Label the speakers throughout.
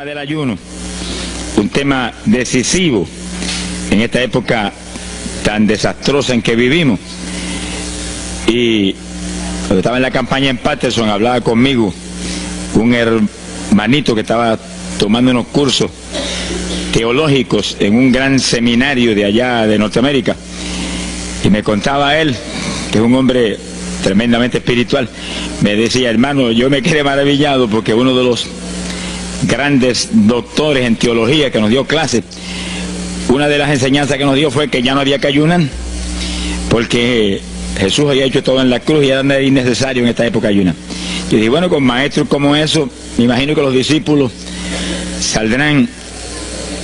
Speaker 1: Del ayuno, un tema decisivo en esta época tan desastrosa en que vivimos. Y cuando estaba en la campaña en Patterson, hablaba conmigo un hermanito que estaba tomando unos cursos teológicos en un gran seminario de allá de Norteamérica, y me contaba él, que es un hombre tremendamente espiritual, me decía: hermano, yo me quedé maravillado porque uno de los grandes doctores en teología que nos dio clases, una de las enseñanzas que nos dio fue que ya no había que ayunar, porque Jesús había hecho todo en la cruz y era innecesario en esta época ayunar. Yo dije, bueno, con maestros como eso, me imagino que los discípulos saldrán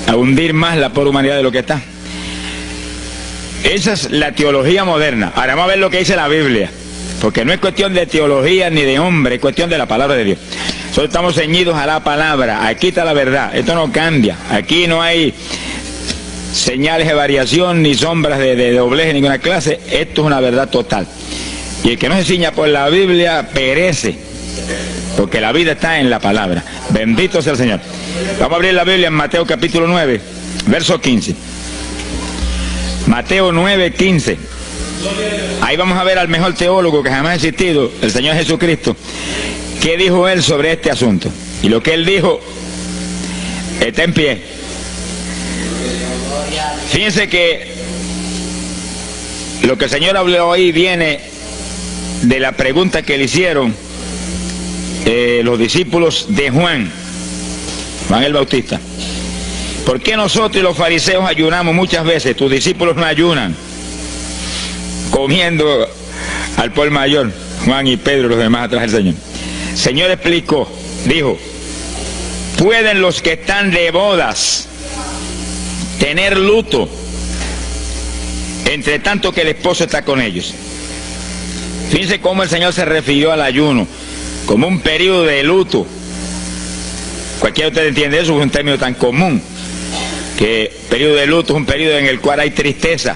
Speaker 1: a hundir más la pobre humanidad de lo que está. Esa es la teología moderna. Ahora vamos a ver lo que dice la Biblia, porque no es cuestión de teología ni de hombre, es cuestión de la palabra de Dios. Nosotros estamos ceñidos a la palabra, aquí está la verdad, esto no cambia, aquí no hay señales de variación ni sombras de doblez de ninguna clase, esto es una verdad total. Y el que no se ciña por la Biblia perece, porque la vida está en la palabra. Bendito sea el Señor. Vamos a abrir la Biblia en Mateo capítulo 9, verso 15. Mateo 9, 15. Ahí vamos a ver al mejor teólogo que jamás ha existido, el Señor Jesucristo. ¿Qué dijo él sobre este asunto? Y lo que él dijo está en pie. Fíjense que lo que el Señor habló ahí viene de la pregunta que le hicieron los discípulos de Juan el Bautista. ¿Por qué nosotros y los fariseos ayunamos muchas veces? Tus discípulos no ayunan, comiendo al por mayor, Juan y Pedro y los demás atrás del Señor. El Señor explicó, dijo: ¿pueden los que están de bodas tener luto entre tanto que el esposo está con ellos? Fíjense cómo el Señor se refirió al ayuno como un periodo de luto. Cualquiera de ustedes entiende eso, es un término tan común, que periodo de luto es un periodo en el cual hay tristeza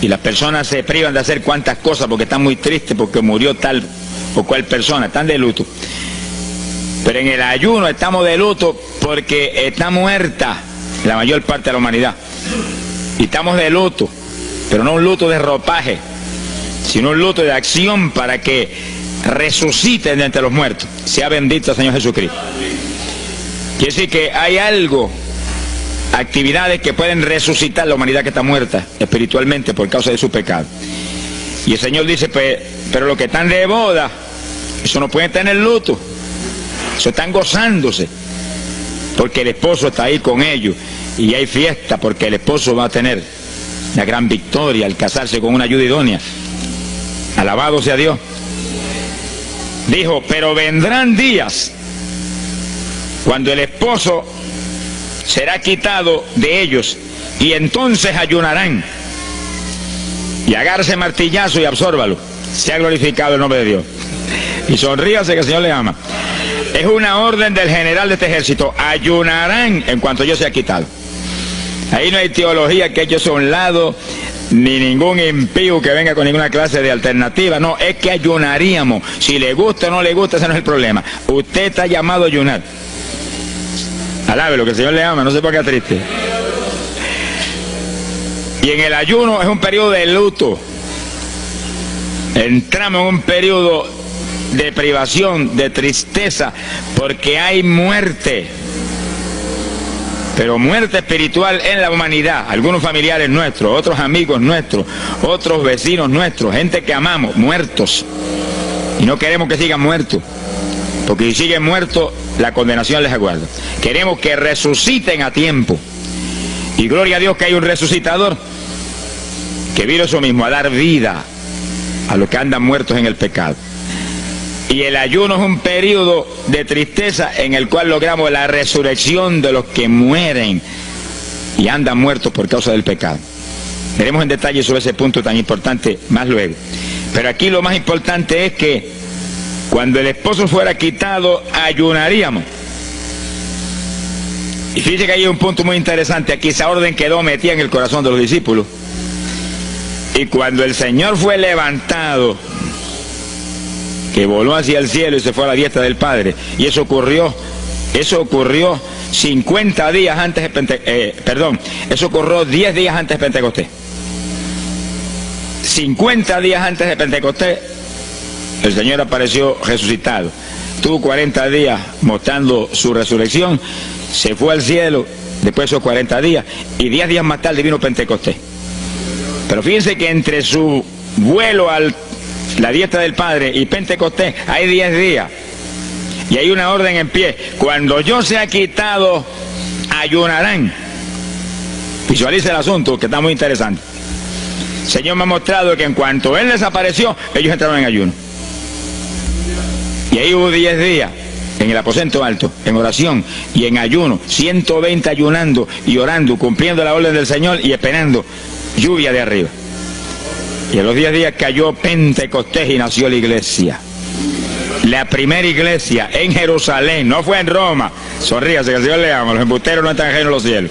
Speaker 1: y las personas se privan de hacer cuantas cosas porque están muy tristes porque murió tal o cual persona, están de luto. Pero en el ayuno estamos de luto porque está muerta la mayor parte de la humanidad, y estamos de luto, pero no un luto de ropaje, sino un luto de acción para que resuciten de entre los muertos. Sea bendito el Señor Jesucristo. Quiere decir que hay algo, actividades que pueden resucitar la humanidad que está muerta espiritualmente por causa de su pecado. Y el Señor dice, pero los que están de boda, eso no pueden tener luto, eso están gozándose, porque el esposo está ahí con ellos, y hay fiesta porque el esposo va a tener la gran victoria al casarse con una ayuda idónea. Alabado sea Dios. Dijo, pero vendrán días cuando el esposo será quitado de ellos, y entonces ayunarán. Y agárrese martillazo y absórbalo. Sea glorificado el nombre de Dios. Y sonríase que el Señor le ama. Es una orden del general de este ejército. Ayunarán en cuanto yo sea quitado. Ahí no hay teología que eche a un lado, ni ningún impío que venga con ninguna clase de alternativa. No, es que ayunaríamos. Si le gusta o no le gusta, ese no es el problema. Usted está llamado a ayunar. Alábelo, que el Señor le ama, no se ponga triste. Y en el ayuno es un periodo de luto. Entramos en un periodo de privación, de tristeza, porque hay muerte. Pero muerte espiritual en la humanidad. Algunos familiares nuestros, otros amigos nuestros, otros vecinos nuestros, gente que amamos, muertos. Y no queremos que sigan muertos, porque si siguen muertos, la condenación les aguarda. Queremos que resuciten a tiempo. Y gloria a Dios que hay un resucitador que vino eso mismo, a dar vida a los que andan muertos en el pecado. Y el ayuno es un periodo de tristeza en el cual logramos la resurrección de los que mueren y andan muertos por causa del pecado. Veremos en detalle sobre ese punto tan importante más luego. Pero aquí lo más importante es que cuando el esposo fuera quitado, ayunaríamos. Y fíjense que hay un punto muy interesante aquí. Esa orden quedó metida en el corazón de los discípulos. Y cuando el Señor fue levantado, que voló hacia el cielo y se fue a la diestra del Padre, y eso ocurrió Eso ocurrió 50 días antes de eso ocurrió 10 días antes de Pentecostés. 50 días antes de Pentecostés, el Señor apareció resucitado. Tuvo 40 días mostrando su resurrección, se fue al cielo después de esos 40 días, y 10 días más tarde vino Pentecostés. Pero fíjense que entre su vuelo a la diestra del Padre y Pentecostés hay 10 días. Y hay una orden en pie: cuando yo sea quitado, ayunarán. Visualice el asunto, que está muy interesante. El Señor me ha mostrado que en cuanto Él desapareció, ellos entraron en ayuno. Y ahí hubo 10 días en el aposento alto, en oración y en ayuno, 120 ayunando y orando, cumpliendo la orden del Señor y esperando lluvia de arriba. Y a los 10 días cayó Pentecostés y nació la iglesia. La primera iglesia en Jerusalén, no fue en Roma. Sonríase, que el Señor le ama, los embusteros no están ajenos a los cielos.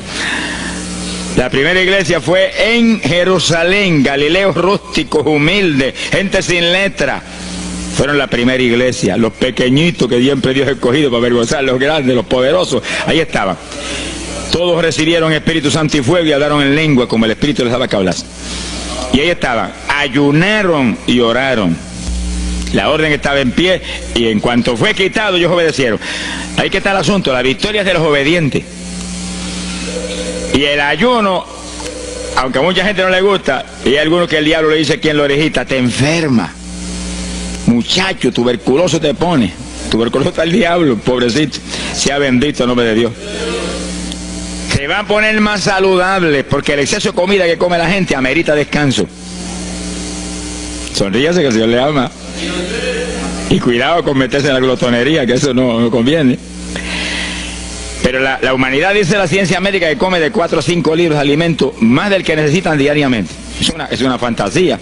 Speaker 1: La primera iglesia fue en Jerusalén, galileos rústicos, humildes, gente sin letra. Fueron la primera iglesia, los pequeñitos que siempre Dios ha escogido para avergonzar a los grandes, los poderosos, ahí estaban. Todos recibieron Espíritu Santo y fuego y hablaron en lengua como el Espíritu les daba que hablar. Y ahí estaban, ayunaron y oraron. La orden estaba en pie y en cuanto fue quitado ellos obedecieron. Ahí que está el asunto, la victoria es de los obedientes. Y el ayuno, aunque a mucha gente no le gusta, y hay algunos que el diablo le dice aquí en la orejita: te enferma, muchacho, tuberculoso te pone. Tuberculoso está el diablo, pobrecito. Sea bendito el nombre de Dios. Se va a poner más saludable, porque el exceso de comida que come la gente amerita descanso. Sonríase, que el Señor le ama. Y cuidado con meterse en la glotonería, que eso no conviene. Pero la humanidad, dice la ciencia médica, que come de 4 a 5 libros de alimento, más del que necesitan diariamente. Es una fantasía.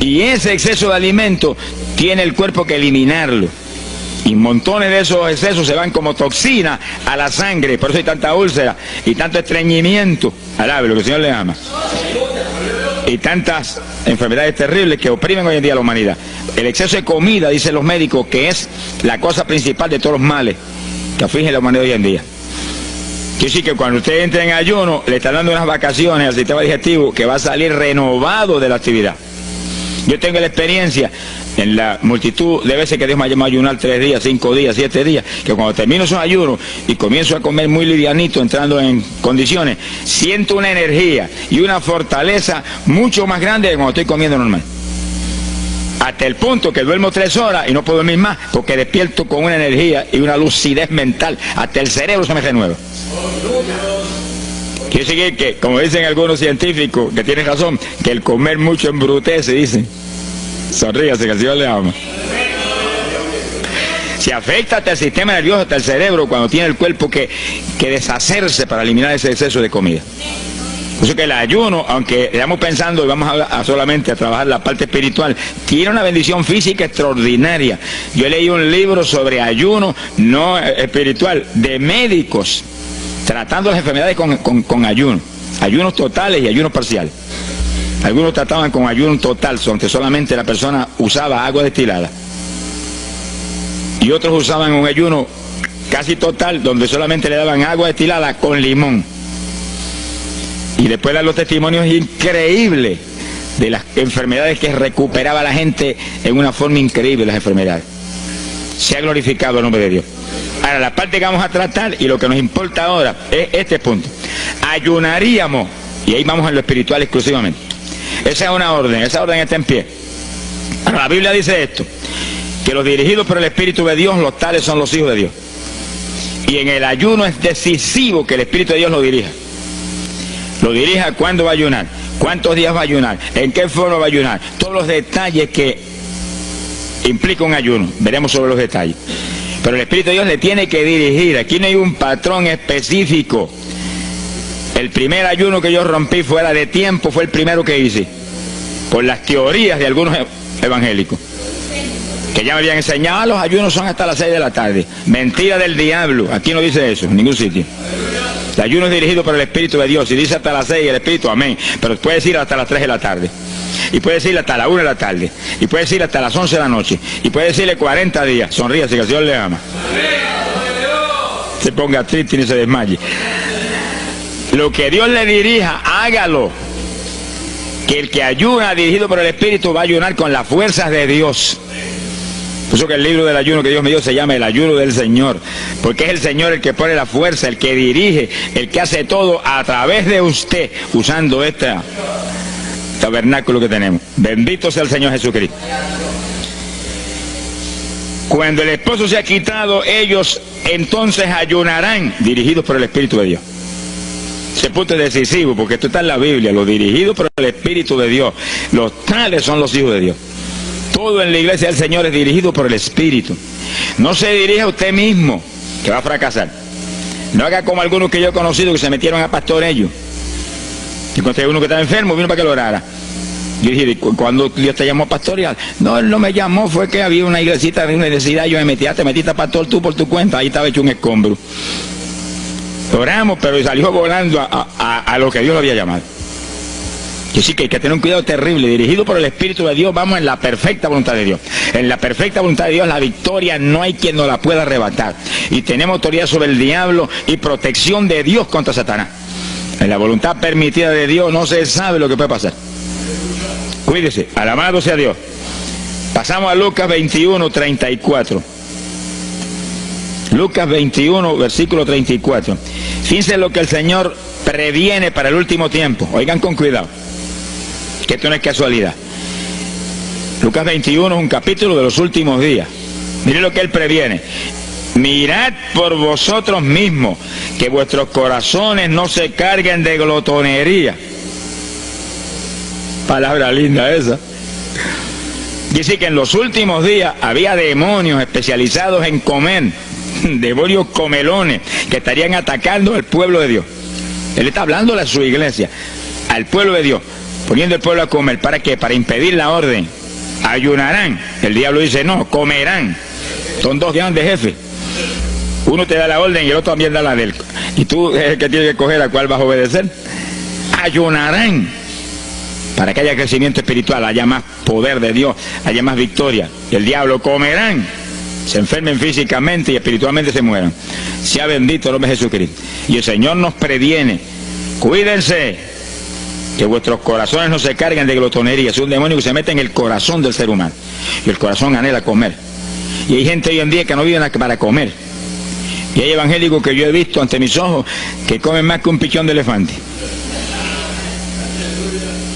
Speaker 1: Y ese exceso de alimento tiene el cuerpo que eliminarlo. Y montones de esos excesos se van como toxina a la sangre. Por eso hay tanta úlcera y tanto estreñimiento. Alabe, lo que el Señor le ama. Y tantas enfermedades terribles que oprimen hoy en día a la humanidad. El exceso de comida, dicen los médicos, que es la cosa principal de todos los males que afligen a la humanidad hoy en día. Quiere decir que cuando usted entra en ayuno, le están dando unas vacaciones al sistema digestivo que va a salir renovado de la actividad. Yo tengo la experiencia en la multitud de veces que Dios me ha llamado a ayunar 3 días, 5 días, 7 días, que cuando termino esos ayunos y comienzo a comer muy livianito, entrando en condiciones, siento una energía y una fortaleza mucho más grande que cuando estoy comiendo normal. Hasta el punto que duermo 3 horas y no puedo dormir más, porque despierto con una energía y una lucidez mental. Hasta el cerebro se me renueva. Quiere decir que, como dicen algunos científicos, que tienen razón, que el comer mucho embrutece, dicen. Sonríase, que el Señor le ama. Se afecta hasta el sistema nervioso, hasta el cerebro, cuando tiene el cuerpo que deshacerse para eliminar ese exceso de comida. Por eso que el ayuno, aunque estamos pensando y vamos solamente a trabajar la parte espiritual, tiene una bendición física extraordinaria. Yo leí un libro sobre ayuno no espiritual, de médicos, tratando las enfermedades con ayuno. Ayunos totales y ayunos parciales. Algunos trataban con ayuno total, donde solamente la persona usaba agua destilada. Y otros usaban un ayuno casi total, donde solamente le daban agua destilada con limón. Y después dan los testimonios increíbles de las enfermedades que recuperaba la gente en una forma increíble, las enfermedades. Se ha glorificado el nombre de Dios. Ahora, la parte que vamos a tratar y lo que nos importa ahora es este punto. Ayunaríamos, y ahí vamos en lo espiritual exclusivamente. Esa es una orden, esa orden está en pie. Ahora, la Biblia dice esto, que los dirigidos por el Espíritu de Dios, los tales son los hijos de Dios. Y en el ayuno es decisivo que el Espíritu de Dios lo dirija. Lo dirija cuándo va a ayunar, cuántos días va a ayunar, en qué forma va a ayunar, todos los detalles que implica un ayuno. Veremos sobre los detalles. Pero el Espíritu de Dios le tiene que dirigir. Aquí no hay un patrón específico. El primer ayuno que yo rompí fuera de tiempo fue el primero que hice, por las teorías de algunos evangélicos, que ya me habían enseñado: los ayunos son hasta las 6 de la tarde. Mentira del diablo. Aquí no dice eso, en ningún sitio. El ayuno es dirigido por el Espíritu de Dios. Si dice hasta las 6, el Espíritu, amén. Pero puede decir hasta las 3 de la tarde. Y puede decirle hasta la 1 de la tarde. Y puede decirle hasta las 11 de la noche. Y puede decirle 40 días. Sonríase, que el Señor le ama. se ponga triste ni se desmaye. Lo que Dios le dirija, hágalo. Que el que ayuna dirigido por el Espíritu va a ayunar con las fuerzas de Dios. Por eso que el libro del ayuno que Dios me dio se llama el ayuno del Señor, porque es el Señor el que pone la fuerza, el que dirige, el que hace todo a través de usted, usando este tabernáculo que tenemos. Bendito sea el Señor Jesucristo. Cuando el esposo se ha quitado, ellos entonces ayunarán, dirigidos por el Espíritu de Dios. Ese punto es decisivo, porque esto está en la Biblia, los dirigidos por el Espíritu de Dios. Los tales son los hijos de Dios. Todo en la iglesia del Señor es dirigido por el Espíritu. No se dirija a usted mismo, que va a fracasar. No haga como algunos que yo he conocido que se metieron a pastor ellos. Y cuando uno que estaba enfermo, vino para que lo orara. Yo dije, ¿cuándo Dios te llamó a pastorear? No, Él no me llamó, fue que había una iglesita, había una necesidad, yo me metí, te metiste a pastor tú por tu cuenta, ahí estaba hecho un escombro. Oramos, pero salió volando a lo que Dios lo había llamado. Que sí, que hay que tener un cuidado terrible, dirigido por el Espíritu de Dios, vamos en la perfecta voluntad de Dios. En la perfecta voluntad de Dios, la victoria no hay quien nos la pueda arrebatar. Y tenemos autoridad sobre el diablo y protección de Dios contra Satanás. En la voluntad permitida de Dios no se sabe lo que puede pasar. Cuídese, alabado sea Dios. Pasamos a Lucas 21, 34. Lucas 21, versículo 34. Fíjense lo que el Señor previene para el último tiempo. Oigan con cuidado, que esto no es casualidad. Lucas 21 es un capítulo de los últimos días. Miren lo que Él previene. Mirad por vosotros mismos, que vuestros corazones no se carguen de glotonería. Palabra linda esa. Dice que en los últimos días había demonios especializados en comer, demonios comelones, que estarían atacando al pueblo de Dios. Él está hablando a su iglesia, al pueblo de Dios, poniendo al pueblo a comer. ¿Para qué? Para impedir la orden. Ayunarán. El diablo dice, no, comerán. Son dos grandes jefes. Uno te da la orden y el otro también da la de él. Y tú es el que tienes que escoger a cuál vas a obedecer. Ayunarán. Para que haya crecimiento espiritual, haya más poder de Dios, haya más victoria. Y el diablo comerán. Se enfermen físicamente y espiritualmente se mueran. Sea bendito el nombre de Jesucristo. Y el Señor nos previene. Cuídense, que vuestros corazones no se carguen de glotonería. Es un demonio que se mete en el corazón del ser humano. Y el corazón anhela comer. Y hay gente hoy en día que no vive para comer. Y hay evangélicos que yo he visto ante mis ojos que comen más que un pichón de elefante.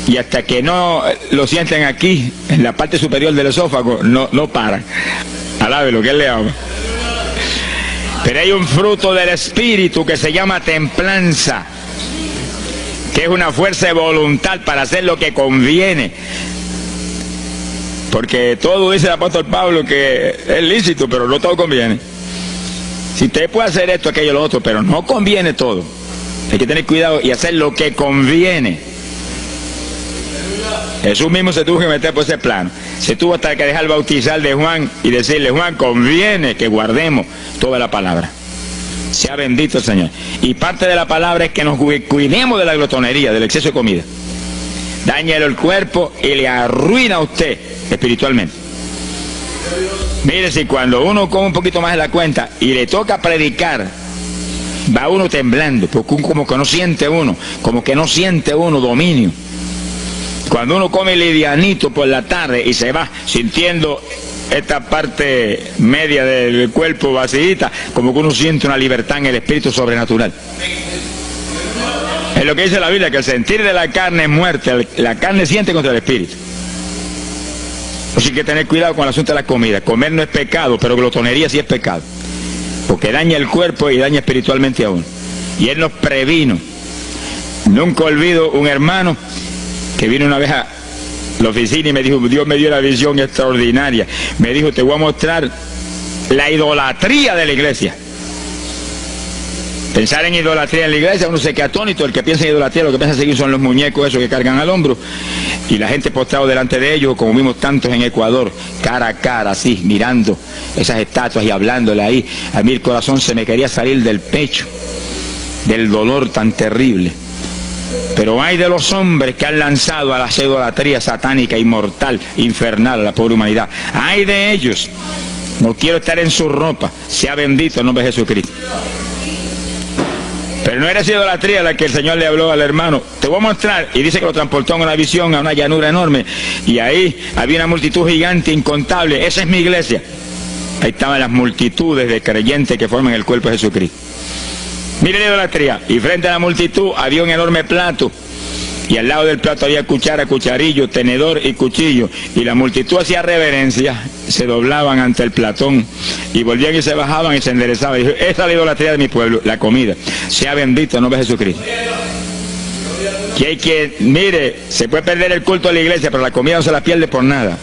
Speaker 1: Y hasta que no lo sienten aquí, en la parte superior del esófago, no paran. Alabe lo que Él le ama. Pero hay un fruto del Espíritu que se llama templanza, que es una fuerza de voluntad para hacer lo que conviene. Porque todo dice el apóstol Pablo que es lícito, pero no todo conviene. Si usted puede hacer esto, aquello, lo otro, pero no conviene todo. Hay que tener cuidado y hacer lo que conviene. Jesús mismo se tuvo que meter por ese plano. Se tuvo hasta que dejar bautizar de Juan y decirle, Juan, conviene que guardemos toda la palabra. Sea bendito el Señor. Y parte de la palabra es que nos cuidemos de la glotonería, del exceso de comida. Dáñale el cuerpo y le arruina a usted espiritualmente. Mire, si cuando uno come un poquito más de la cuenta y le toca predicar, va uno temblando, porque como que no siente uno dominio. Cuando uno come livianito por la tarde y se va sintiendo esta parte media del cuerpo vacíita, como que uno siente una libertad en el espíritu sobrenatural. Es lo que dice la Biblia, que el sentir de la carne es muerte, la carne siente contra el espíritu. Así que tener cuidado con el asunto de la comida. Comer no es pecado, pero glotonería sí es pecado, porque daña el cuerpo y daña espiritualmente a uno. Y Él nos previno. Nunca olvido un hermano que vino una vez a la oficina y me dijo, Dios me dio una visión extraordinaria. Me dijo, te voy a mostrar la idolatría de la iglesia. Pensar en idolatría en la iglesia, uno se queda atónito. El que piensa en idolatría, lo que piensa seguir son los muñecos esos que cargan al hombro. Y la gente postrado delante de ellos, como vimos tantos en Ecuador, cara a cara, así, mirando esas estatuas y hablándole ahí. A mí el corazón se me quería salir del pecho, del dolor tan terrible. Pero hay de los hombres que han lanzado a la idolatría satánica, inmortal, infernal a la pobre humanidad. Hay de ellos. No quiero estar en su ropa. Sea bendito el nombre de Jesucristo. Pero no era esa idolatría la que el Señor le habló al hermano. Te voy a mostrar, y dice que lo transportó en una visión a una llanura enorme, y ahí había una multitud gigante, incontable. Esa es mi iglesia. Ahí estaban las multitudes de creyentes que forman el cuerpo de Jesucristo. Mire la idolatría, y frente a la multitud había un enorme plato, y al lado del plato había cuchara, cucharillo, tenedor y cuchillo, y la multitud hacía reverencia, se doblaban ante el platón, y volvían y se bajaban y se enderezaban. Y dijo, esa es la idolatría de mi pueblo, la comida. Sea bendito el nombre de Jesucristo. Que hay que, mire, se puede perder el culto de la iglesia, pero la comida no se la pierde por nada.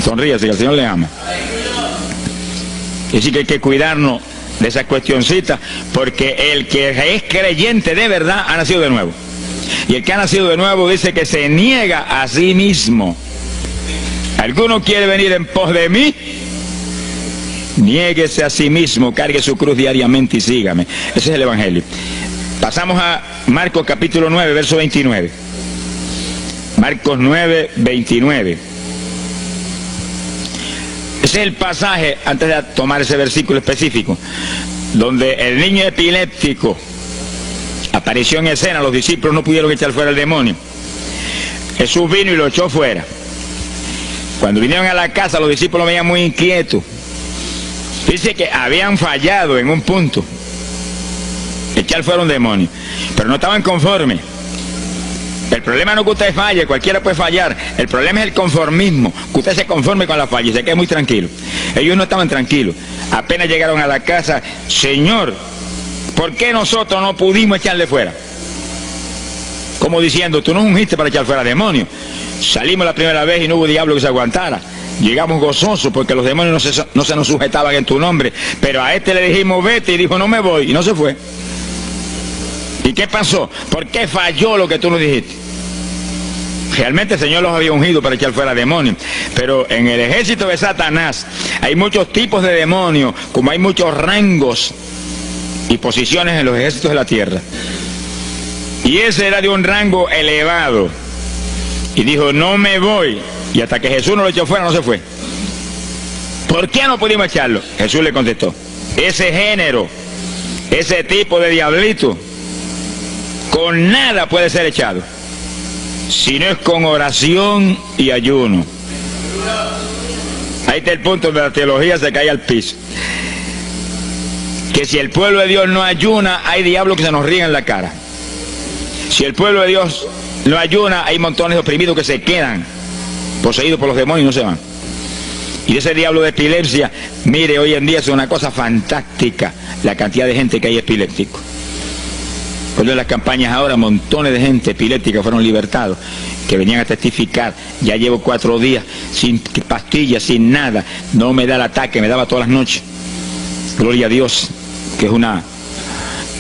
Speaker 1: Sonríase, que el Señor le ama. Y sí que hay que cuidarnos de esas cuestioncitas, porque el que es creyente de verdad ha nacido de nuevo. Y el que ha nacido de nuevo dice que se niega a sí mismo. ¿Alguno quiere venir en pos de mí? Niéguese a sí mismo, cargue su cruz diariamente y sígame. Ese es el Evangelio. Pasamos a Marcos capítulo 9, verso 29. Marcos 9, 29. Ese es el pasaje, antes de tomar ese versículo específico, donde el niño epiléptico apareció en escena. Los discípulos no pudieron echar fuera el demonio. Jesús vino y lo echó fuera. Cuando vinieron a la casa, los discípulos lo veían muy inquietos. Dice que habían fallado en un punto, echar fuera un demonio, pero no estaban conformes. El problema no es que usted falle, cualquiera puede fallar. El problema es el conformismo, que usted se conforme con la falla y se quede muy tranquilo. Ellos no estaban tranquilos. Apenas llegaron a la casa, Señor, ¿por qué nosotros no pudimos echarle fuera? Como diciendo, tú nos ungiste para echar fuera demonios. Salimos la primera vez y no hubo diablo que se aguantara. Llegamos gozosos porque los demonios no se nos sujetaban en tu nombre. Pero a este le dijimos, vete, y dijo, no me voy, y no se fue. ¿Y qué pasó? ¿Por qué falló lo que tú nos dijiste? Realmente el Señor los había ungido para echar fuera demonios, pero en el ejército de Satanás hay muchos tipos de demonios, como hay muchos rangos y posiciones en los ejércitos de la tierra. Y ese era de un rango elevado. Y dijo, no me voy. Y hasta que Jesús no lo echó fuera, no se fue. ¿Por qué no pudimos echarlo? Jesús le contestó, ese género, ese tipo de diablito, con nada puede ser echado, si no es con oración y ayuno. Ahí está el punto donde la teología se cae al piso. Que si el pueblo de Dios no ayuna, hay diablos que se nos ríen en la cara. Si el pueblo de Dios no ayuna, hay montones de oprimidos que se quedan poseídos por los demonios y no se van. Y ese diablo de epilepsia, mire, hoy en día es una cosa fantástica la cantidad de gente que hay epiléptico. Cuando en las campañas ahora, montones de gente epiléptica fueron libertados, que venían a testificar. Ya llevo 4 días sin pastillas, sin nada, no me da el ataque, me daba todas las noches. Gloria a Dios, que es una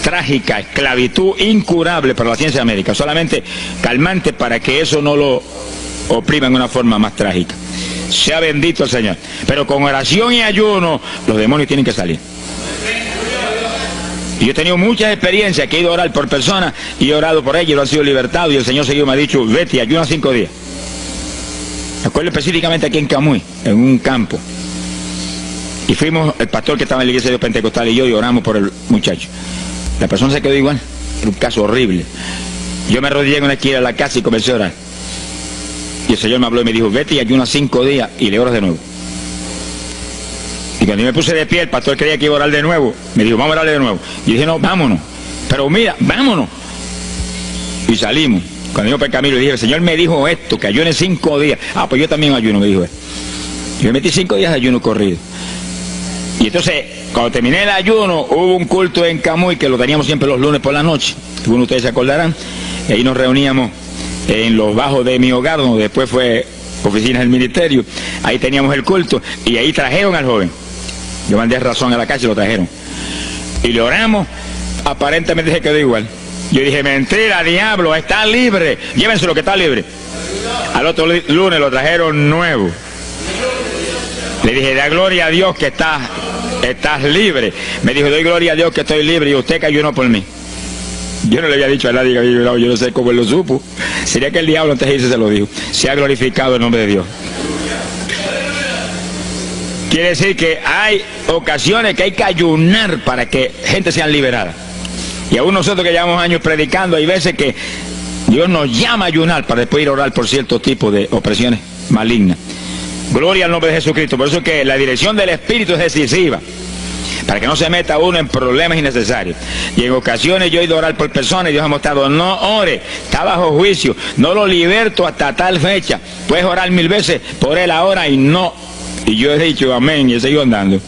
Speaker 1: trágica esclavitud incurable para la ciencia médica, solamente calmante para que eso no lo oprima en una forma más trágica. Sea bendito el Señor. Pero con oración y ayuno, los demonios tienen que salir. Y yo he tenido muchas experiencias que he ido a orar por personas y he orado por ellos y lo han sido libertados, y el Señor seguido me ha dicho, vete y ayuna 5 días. Me acuerdo específicamente aquí en Camuy, en un campo. Y fuimos, el pastor que estaba en la iglesia de Pentecostal y yo, y oramos por el muchacho. La persona se quedó igual, era un caso horrible. Yo me arrodillé en una esquina de la casa y comencé a orar. Y el Señor me habló y me dijo, vete y ayuna 5 días y le oras de nuevo. Y cuando yo me puse de pie, el pastor creía que iba a orar de nuevo. Me dijo, vamos a orarle de nuevo. Y dije, no, vámonos. Pero mira, vámonos. Y salimos. Cuando yo por el camino le dije, el Señor me dijo esto, que ayune 5 días. Ah, pues yo también ayuno, me dijo él. Yo me metí 5 días de ayuno corrido. Y entonces, cuando terminé el ayuno, hubo un culto en Camuy, que lo teníamos siempre los lunes por la noche. Algunos de ustedes se acordarán. Y ahí nos reuníamos en los bajos de mi hogar, donde después fue oficinas del ministerio. Ahí teníamos el culto y ahí trajeron al joven. Yo mandé razón a la calle y lo trajeron. Y le oramos, aparentemente se quedó igual. Yo dije, mentira, diablo, está libre. Llévenselo que está libre. Al otro lunes lo trajeron nuevo. Le dije, da gloria a Dios que estás libre. Me dijo, doy gloria a Dios que estoy libre y usted que ayunó por mí. Yo no le había dicho a nadie que había ayunado, yo no sé cómo él lo supo. Sería que el diablo antes de irse se lo dijo. Se ha glorificado el nombre de Dios. Quiere decir que hay ocasiones que hay que ayunar para que gente sea liberada. Y aún nosotros que llevamos años predicando, hay veces que Dios nos llama a ayunar para después ir a orar por cierto tipo de opresiones malignas. Gloria al nombre de Jesucristo. Por eso es que la dirección del Espíritu es decisiva, para que no se meta uno en problemas innecesarios. Y en ocasiones yo he ido a orar por personas y Dios ha mostrado: no ore, está bajo juicio, no lo liberto hasta tal fecha. Puedes orar 1000 veces por él ahora y no. Y yo he dicho amén y he seguido andando.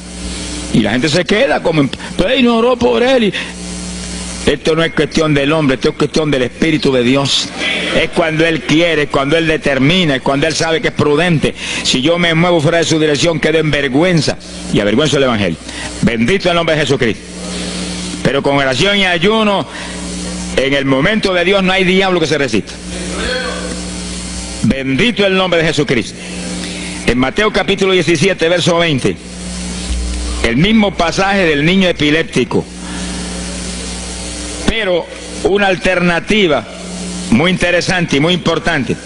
Speaker 1: Y la gente se queda como, pues no oró por él. Y esto no es cuestión del hombre, esto es cuestión del Espíritu de Dios. Es cuando Él quiere, es cuando Él determina, es cuando Él sabe que es prudente. Si yo me muevo fuera de su dirección, quedo en vergüenza y avergüenzo el Evangelio. Bendito el nombre de Jesucristo. Pero con oración y ayuno, en el momento de Dios no hay diablo que se resista. Bendito el nombre de Jesucristo. En Mateo capítulo 17, verso 20, el mismo pasaje del niño epiléptico, pero una alternativa muy interesante y muy importante.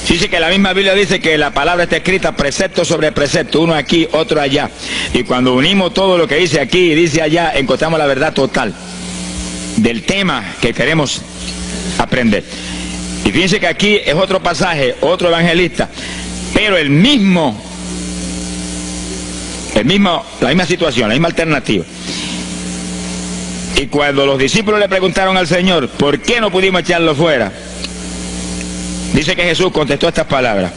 Speaker 1: Dice que la misma Biblia dice que la palabra está escrita precepto sobre precepto, uno aquí, otro allá. Y cuando unimos todo lo que dice aquí y dice allá, encontramos la verdad total del tema que queremos aprender. Y fíjense que aquí es otro pasaje, otro evangelista, pero la misma situación, la misma alternativa. Y cuando los discípulos le preguntaron al Señor, ¿por qué no pudimos echarlo fuera? Dice que Jesús contestó estas palabras.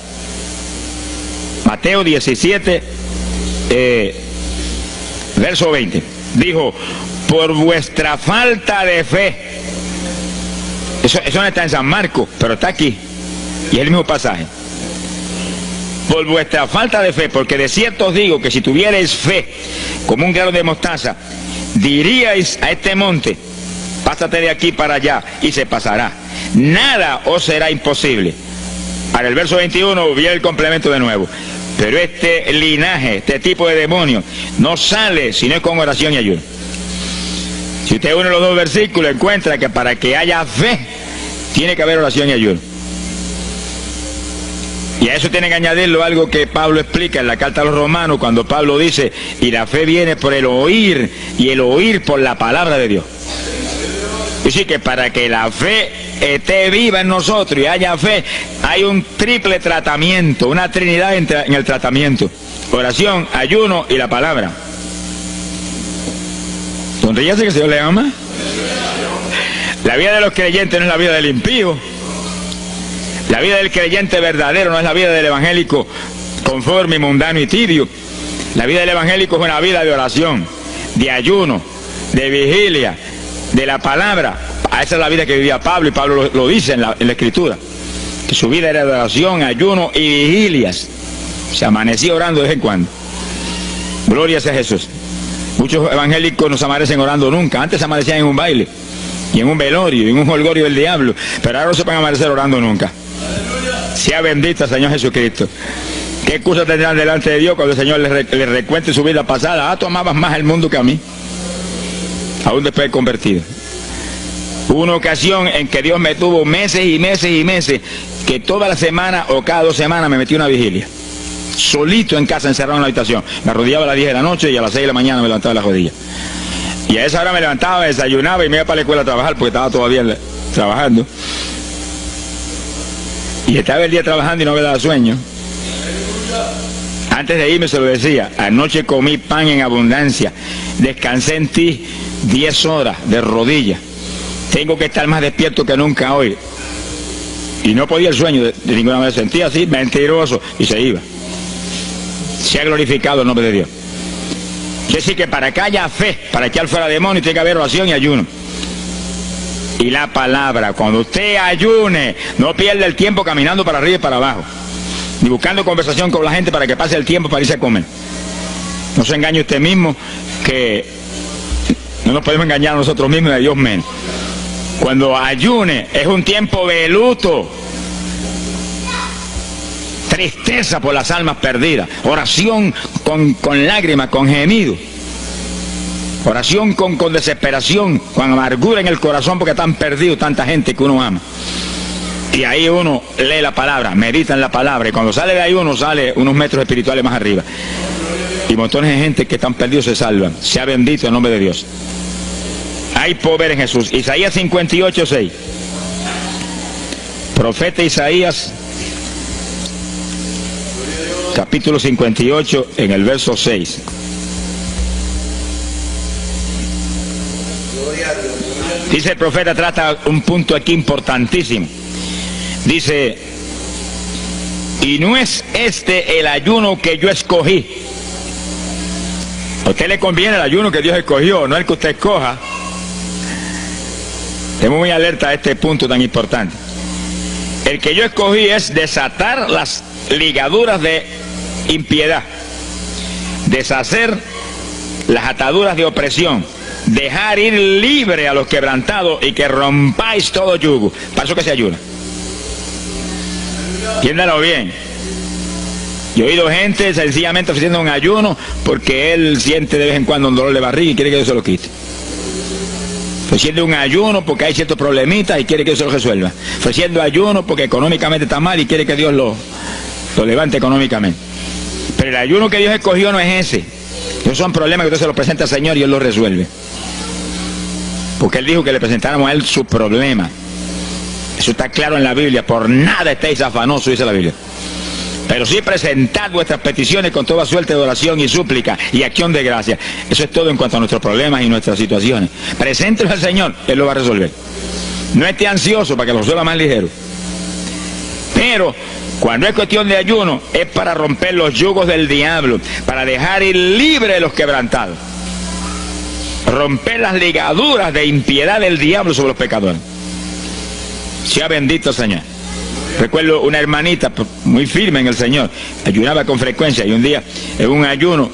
Speaker 1: Mateo 17, verso 20. Dijo: por vuestra falta de fe. Eso no está en San Marcos, pero está aquí. Y es el mismo pasaje. Por vuestra falta de fe, porque de cierto os digo que si tuvierais fe como un grano de mostaza, diríais a este monte: pásate de aquí para allá, y se pasará. Nada os será imposible. Para el verso 21 viene el complemento de nuevo. Pero este linaje, este tipo de demonio, no sale si no es con oración y ayuno. Si usted une los dos versículos, encuentra que para que haya fe, tiene que haber oración y ayuno. Y a eso tiene que añadirlo algo que Pablo explica en la carta a los Romanos, cuando Pablo dice: y la fe viene por el oír, y el oír por la palabra de Dios. Y sí, que para que la fe esté viva en nosotros y haya fe, hay un triple tratamiento, una trinidad en el tratamiento: oración, ayuno y la palabra. Sonríase, que el Señor le ama. La vida de los creyentes no es la vida del impío. La vida del creyente verdadero no es la vida del evangélico conforme, mundano y tibio. La vida del evangélico es una vida de oración, de ayuno, de vigilia, de la palabra. Esa es la vida que vivía Pablo, y Pablo lo dice en la Escritura, que su vida era de oración, ayuno y vigilias. Se amanecía orando de vez en cuando. Gloria sea Jesús. Muchos evangélicos no se amanecen orando nunca. Antes se amanecían en un baile, y en un velorio, y en un jolgorio del diablo, pero ahora no se pueden amanecer orando nunca. Sea bendito el Señor Jesucristo. ¿Qué excusa tendrán delante de Dios cuando el Señor les recuente su vida pasada? Tú amabas más el mundo que a mí, aún después de convertido. Hubo una ocasión en que Dios me tuvo meses y meses y meses, que toda la semana o cada 2 semanas me metí una vigilia, solito en casa, encerrado en la habitación. Me arrodillaba a las 10 de la noche y a las 6 de la mañana me levantaba las rodillas. Y a esa hora me levantaba, desayunaba y me iba para la escuela a trabajar, porque estaba todavía trabajando. Y estaba el día trabajando y no me daba sueño. Antes de irme se lo decía: anoche comí pan en abundancia, descansé en ti 10 horas de rodillas, tengo que estar más despierto que nunca hoy. Y no podía el sueño de ninguna manera, sentía así, mentiroso, y se iba. Se ha glorificado el nombre de Dios. Quiere decir que para que haya fe, para echar fuera demonios, tiene que haber oración y ayuno. Y la palabra, cuando usted ayune, no pierda el tiempo caminando para arriba y para abajo, ni buscando conversación con la gente para que pase el tiempo para irse a comer. No se engañe usted mismo, que no nos podemos engañar a nosotros mismos y a Dios menos. Cuando ayune es un tiempo de luto, tristeza por las almas perdidas, oración con lágrimas, con gemidos, oración con desesperación, con amargura en el corazón porque están perdidos tanta gente que uno ama. Y ahí uno lee la palabra, medita en la palabra, y cuando sale de ahí uno sale unos metros espirituales más arriba. Y montones de gente que están perdidos se salvan. Sea bendito el nombre de Dios. hay poder en Jesús. Isaías 58:6. Profeta Isaías, capítulo 58, en el verso 6. Dice el profeta, trata un punto aquí importantísimo. Dice, y no es este el ayuno que yo escogí. A usted le conviene el ayuno que Dios escogió, no el que usted escoja. Estemos muy alerta a este punto tan importante. El que yo escogí es desatar las ligaduras de impiedad, deshacer las ataduras de opresión, dejar ir libre a los quebrantados y que rompáis todo yugo. Para eso que se ayuna. Entiéndalo bien. Yo he oído gente sencillamente ofreciendo un ayuno porque él siente de vez en cuando un dolor de barriga y quiere que Dios se lo quite. Ofreciendo un ayuno porque hay ciertos problemitas y quiere que Dios se lo resuelva. Ofreciendo ayuno porque económicamente está mal y quiere que Dios lo levante económicamente. Pero el ayuno que Dios escogió no es ese. Esos son problemas que usted se los presenta al Señor y Él los resuelve. Porque Él dijo que le presentáramos a Él su problema. Eso está claro en la Biblia. Por nada estéis afanosos, dice la Biblia. Pero sí presentad vuestras peticiones con toda suerte de oración y súplica y acción de gracia. Eso es todo en cuanto a nuestros problemas y nuestras situaciones. Preséntelo al Señor, Él lo va a resolver. No esté ansioso para que lo resuelva más ligero. Pero cuando es cuestión de ayuno, es para romper los yugos del diablo, para dejar ir libre a los quebrantados. Romper las ligaduras de impiedad del diablo sobre los pecadores. Sea bendito el Señor. Recuerdo una hermanita muy firme en el Señor, ayunaba con frecuencia y un día en un ayuno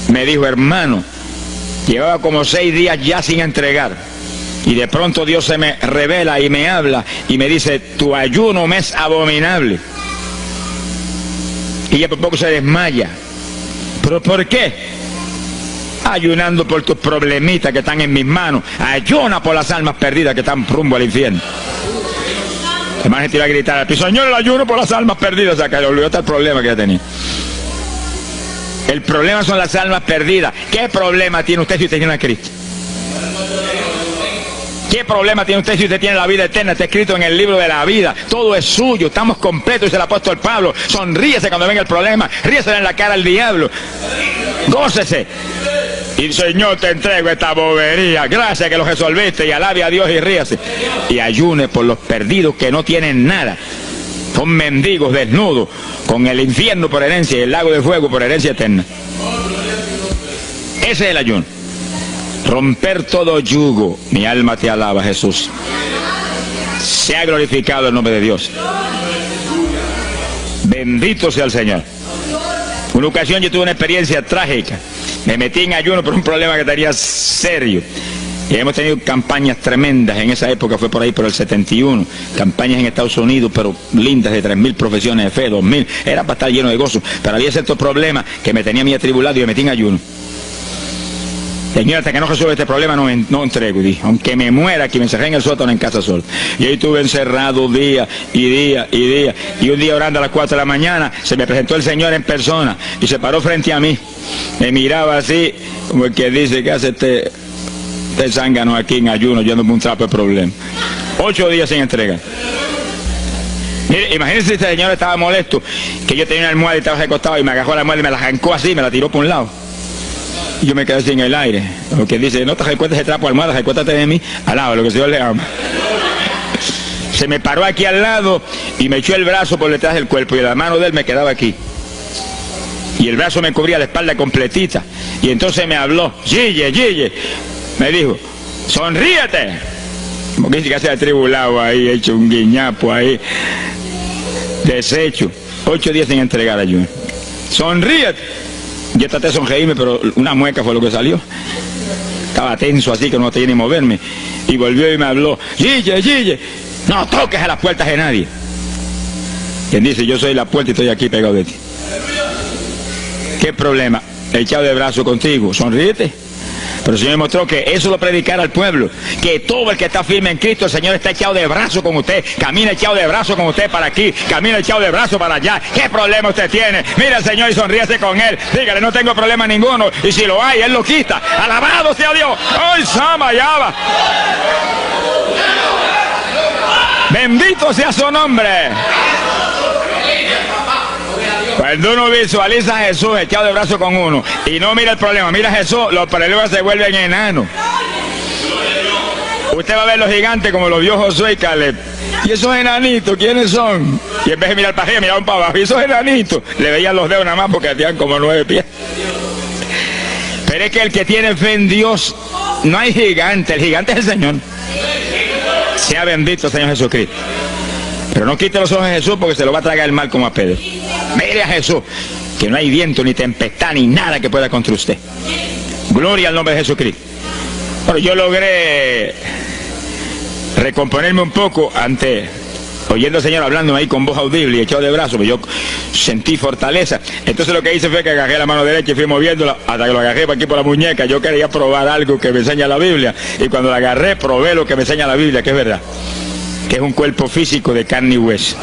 Speaker 1: me dijo, hermano, llevaba como 6 días ya sin entregar y de pronto Dios se me revela y me habla y me dice, tu ayuno me es abominable. Y ella por poco se desmaya. ¿Pero por qué? Ayunando por tus problemitas que están en mis manos. Ayuna por las almas perdidas que están rumbo al infierno. Además, gente iba a gritar al piso, Señor, el ayuno por las almas perdidas. O sea, que le olvidó hasta el problema que ya tenía. El problema son las almas perdidas. ¿Qué problema tiene usted si usted tiene a Cristo? ¿Qué problema tiene usted si usted tiene la vida eterna? Está escrito en el libro de la vida. Todo es suyo. Estamos completos, dice el apóstol Pablo. Sonríese cuando venga el problema. Ríese en la cara al diablo. Gócese. Y Señor, te entrego esta bobería. Gracias que lo resolviste. Y alabe a Dios y ríase. Y ayune por los perdidos que no tienen nada. Son mendigos desnudos, con el infierno por herencia y el lago de fuego por herencia eterna. Ese es el ayuno. Romper todo yugo. Mi alma te alaba, Jesús. Sea glorificado el nombre de Dios. Bendito sea el Señor. Una ocasión yo tuve una experiencia trágica. Me metí en ayuno por un problema que tenía serio. Y hemos tenido campañas tremendas. En esa época fue por ahí por el 71. Campañas en Estados Unidos, pero lindas, de 3.000 profesiones de fe, 2.000. Era para estar lleno de gozo. Pero había ciertos problemas que me tenía a mí atribulado y me metí en ayuno. Señor, hasta que no resuelva este problema no entrego. Y dije, aunque me muera, que me encerré en el sótano en casa solo. Y ahí estuve encerrado día y día y día. Y un día orando a las 4 de la mañana, se me presentó el Señor en persona. Y se paró frente a mí. Me miraba así, como el que dice, ¿qué hace este zángano aquí en ayuno, yéndome un trapo de problema? 8 días sin entregar. Mire, imagínense si este señor estaba molesto, que yo tenía una almohada y estaba recostado y me agarró la almohada y me la arrancó así, me la tiró por un lado. Y yo me quedé así en el aire. Lo que dice, no te recuestes ese trapo de almohada, recuéstate de mí, al lado, lo que el Señor le ama. Se me paró aquí al lado y me echó el brazo por detrás del cuerpo y la mano de él me quedaba aquí. Y el brazo me cubría la espalda completita. Y entonces me habló, Gille, Gille. Me dijo, sonríete. Como que dice que se ha atribulado ahí, hecho un guiñapo ahí. Deshecho. 8 días sin entregar ayuno. Sonríete. Yo traté de sonreírme, pero una mueca fue lo que salió. Estaba tenso así que no tenía ni moverme. Y volvió y me habló, Gille, Gille, no toques a las puertas de nadie. Quien dice, yo soy la puerta y estoy aquí pegado de ti. ¿Qué problema? Echado de brazo contigo, sonríete. Pero el Señor me mostró que eso lo predicara al pueblo, que todo el que está firme en Cristo, el Señor está echado de brazo con usted, camina echado de brazo con usted para aquí, camina echado de brazo para allá. ¿Qué problema usted tiene? Mira al Señor y sonríese con Él, dígale, no tengo problema ninguno, y si lo hay, Él lo quita. Alabado sea Dios. ¡Ay, Sama, ya va! Bendito sea su nombre. Cuando uno visualiza a Jesús echado de brazo con uno y no mira el problema, mira a Jesús, los problemas se vuelven enanos. Usted va a ver los gigantes como los vio Josué y Caleb. ¿Y esos enanitos quiénes son? Y en vez de mirar para arriba, miraban para abajo. ¿Y esos enanitos? Le veían los dedos nada más porque tenían como 9 pies. Pero es que el que tiene fe en Dios, no hay gigante, el gigante es el Señor. Sea bendito el Señor Jesucristo. Pero no quite los ojos de Jesús porque se lo va a tragar el mal como a Pedro. Mire a Jesús, que no hay viento, ni tempestad, ni nada que pueda contra usted. Gloria al nombre de Jesucristo. Bueno, yo logré recomponerme un poco oyendo al Señor hablando ahí con voz audible y echado de brazos, pues yo sentí fortaleza. Entonces lo que hice fue que agarré la mano derecha y fui moviéndola hasta que lo agarré por aquí por la muñeca. Yo quería probar algo que me enseña la Biblia, y cuando la agarré probé lo que me enseña la Biblia, que es verdad, que es un cuerpo físico de carne y hueso.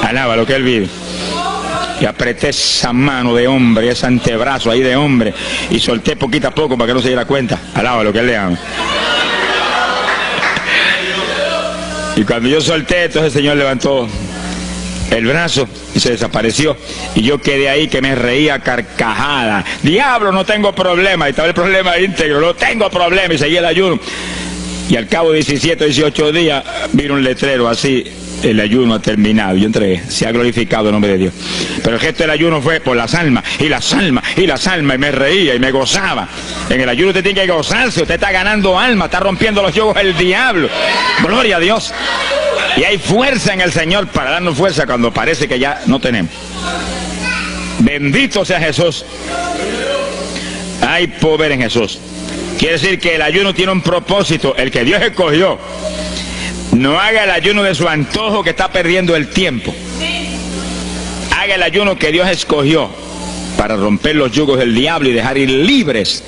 Speaker 1: Alaba lo que Él vive. Y apreté esa mano de hombre, ese antebrazo ahí de hombre, y solté poquito a poco para que no se diera cuenta. Alaba lo que Él le ama. Y cuando yo solté, entonces el Señor levantó el brazo y se desapareció. Y yo quedé ahí que me reía carcajada. Diablo, no tengo problema. Y estaba el problema íntegro, no tengo problema. Y seguí el ayuno. Y al cabo de 17 o 18 días vino un letrero así: el ayuno ha terminado. Yo entregué, se ha glorificado el nombre de Dios. Pero el gesto del ayuno fue por las almas, y las almas, y las almas, y me reía y me gozaba. En el ayuno usted tiene que gozarse, usted está ganando alma, está rompiendo los yugos del diablo. Gloria a Dios. Y hay fuerza en el Señor para darnos fuerza cuando parece que ya no tenemos. Bendito sea Jesús. Hay poder en Jesús. Quiere decir que el ayuno tiene un propósito, el que Dios escogió. No haga el ayuno de su antojo, que está perdiendo el tiempo. Haga el ayuno que Dios escogió para romper los yugos del diablo y dejar ir libres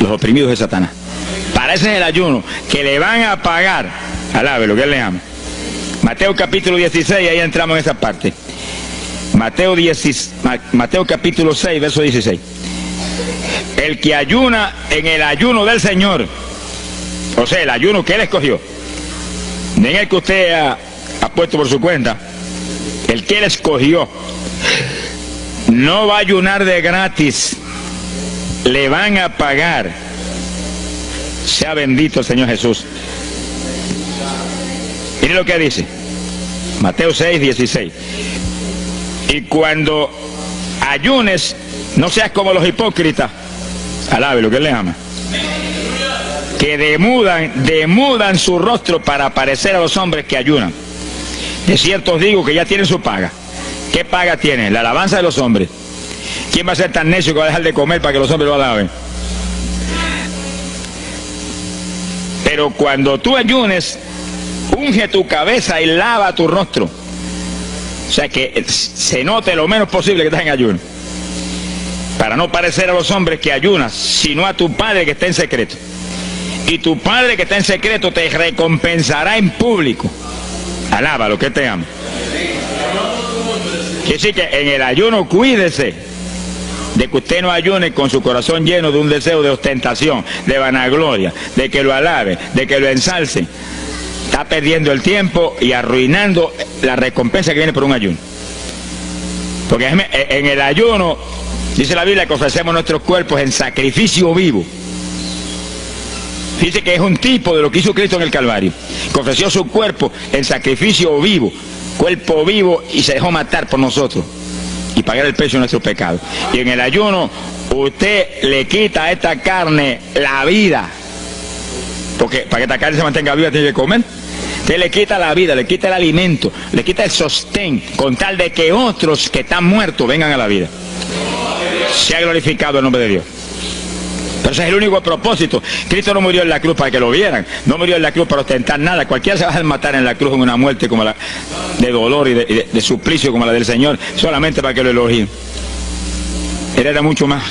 Speaker 1: los oprimidos de Satanás. Para ese es el ayuno que le van a pagar. Alabe lo que Él le ama. Mateo capítulo 16, ahí entramos en esa parte. Mateo capítulo 6, verso 16. El que ayuna en el ayuno del Señor, o sea, el ayuno que Él escogió, en el que usted ha puesto por su cuenta, el que Él escogió, no va a ayunar de gratis, le van a pagar. Sea bendito el Señor Jesús. Mire lo que dice Mateo 6, 16. Y cuando ayunes, no seas como los hipócritas. Alabe lo que Él le ama. Que demudan su rostro para parecer a los hombres que ayunan. De cierto os digo que ya tienen su paga. ¿Qué paga tienen? La alabanza de los hombres. ¿Quién va a ser tan necio que va a dejar de comer para que los hombres lo alaben? Pero cuando tú ayunes, unge tu cabeza y lava tu rostro. O sea, que se note lo menos posible que estás en ayuno, para no parecer a los hombres que ayunas, sino a tu Padre que está en secreto. Y tu Padre que está en secreto te recompensará en público. Alaba lo que te ama. Quiere decir que en el ayuno cuídese de que usted no ayune con su corazón lleno de un deseo de ostentación, de vanagloria, de que lo alabe, de que lo ensalce. Está perdiendo el tiempo y arruinando la recompensa que viene por un ayuno. Porque en el ayuno dice la Biblia que ofrecemos nuestros cuerpos en sacrificio vivo. Dice que es un tipo de lo que hizo Cristo en el Calvario, que ofreció su cuerpo en sacrificio vivo, cuerpo vivo, y se dejó matar por nosotros y pagar el precio de nuestro pecado. Y en el ayuno usted le quita a esta carne la vida, porque para que esta carne se mantenga viva tiene que comer. Usted le quita la vida, le quita el alimento, le quita el sostén, con tal de que otros que están muertos vengan a la vida. Sea glorificado el nombre de Dios. Pero ese es el único propósito. Cristo no murió en la cruz para que lo vieran, no murió en la cruz para ostentar nada. Cualquiera se va a matar en la cruz en una muerte como la de dolor y de suplicio como la del Señor, solamente para que lo elogien. Él era mucho más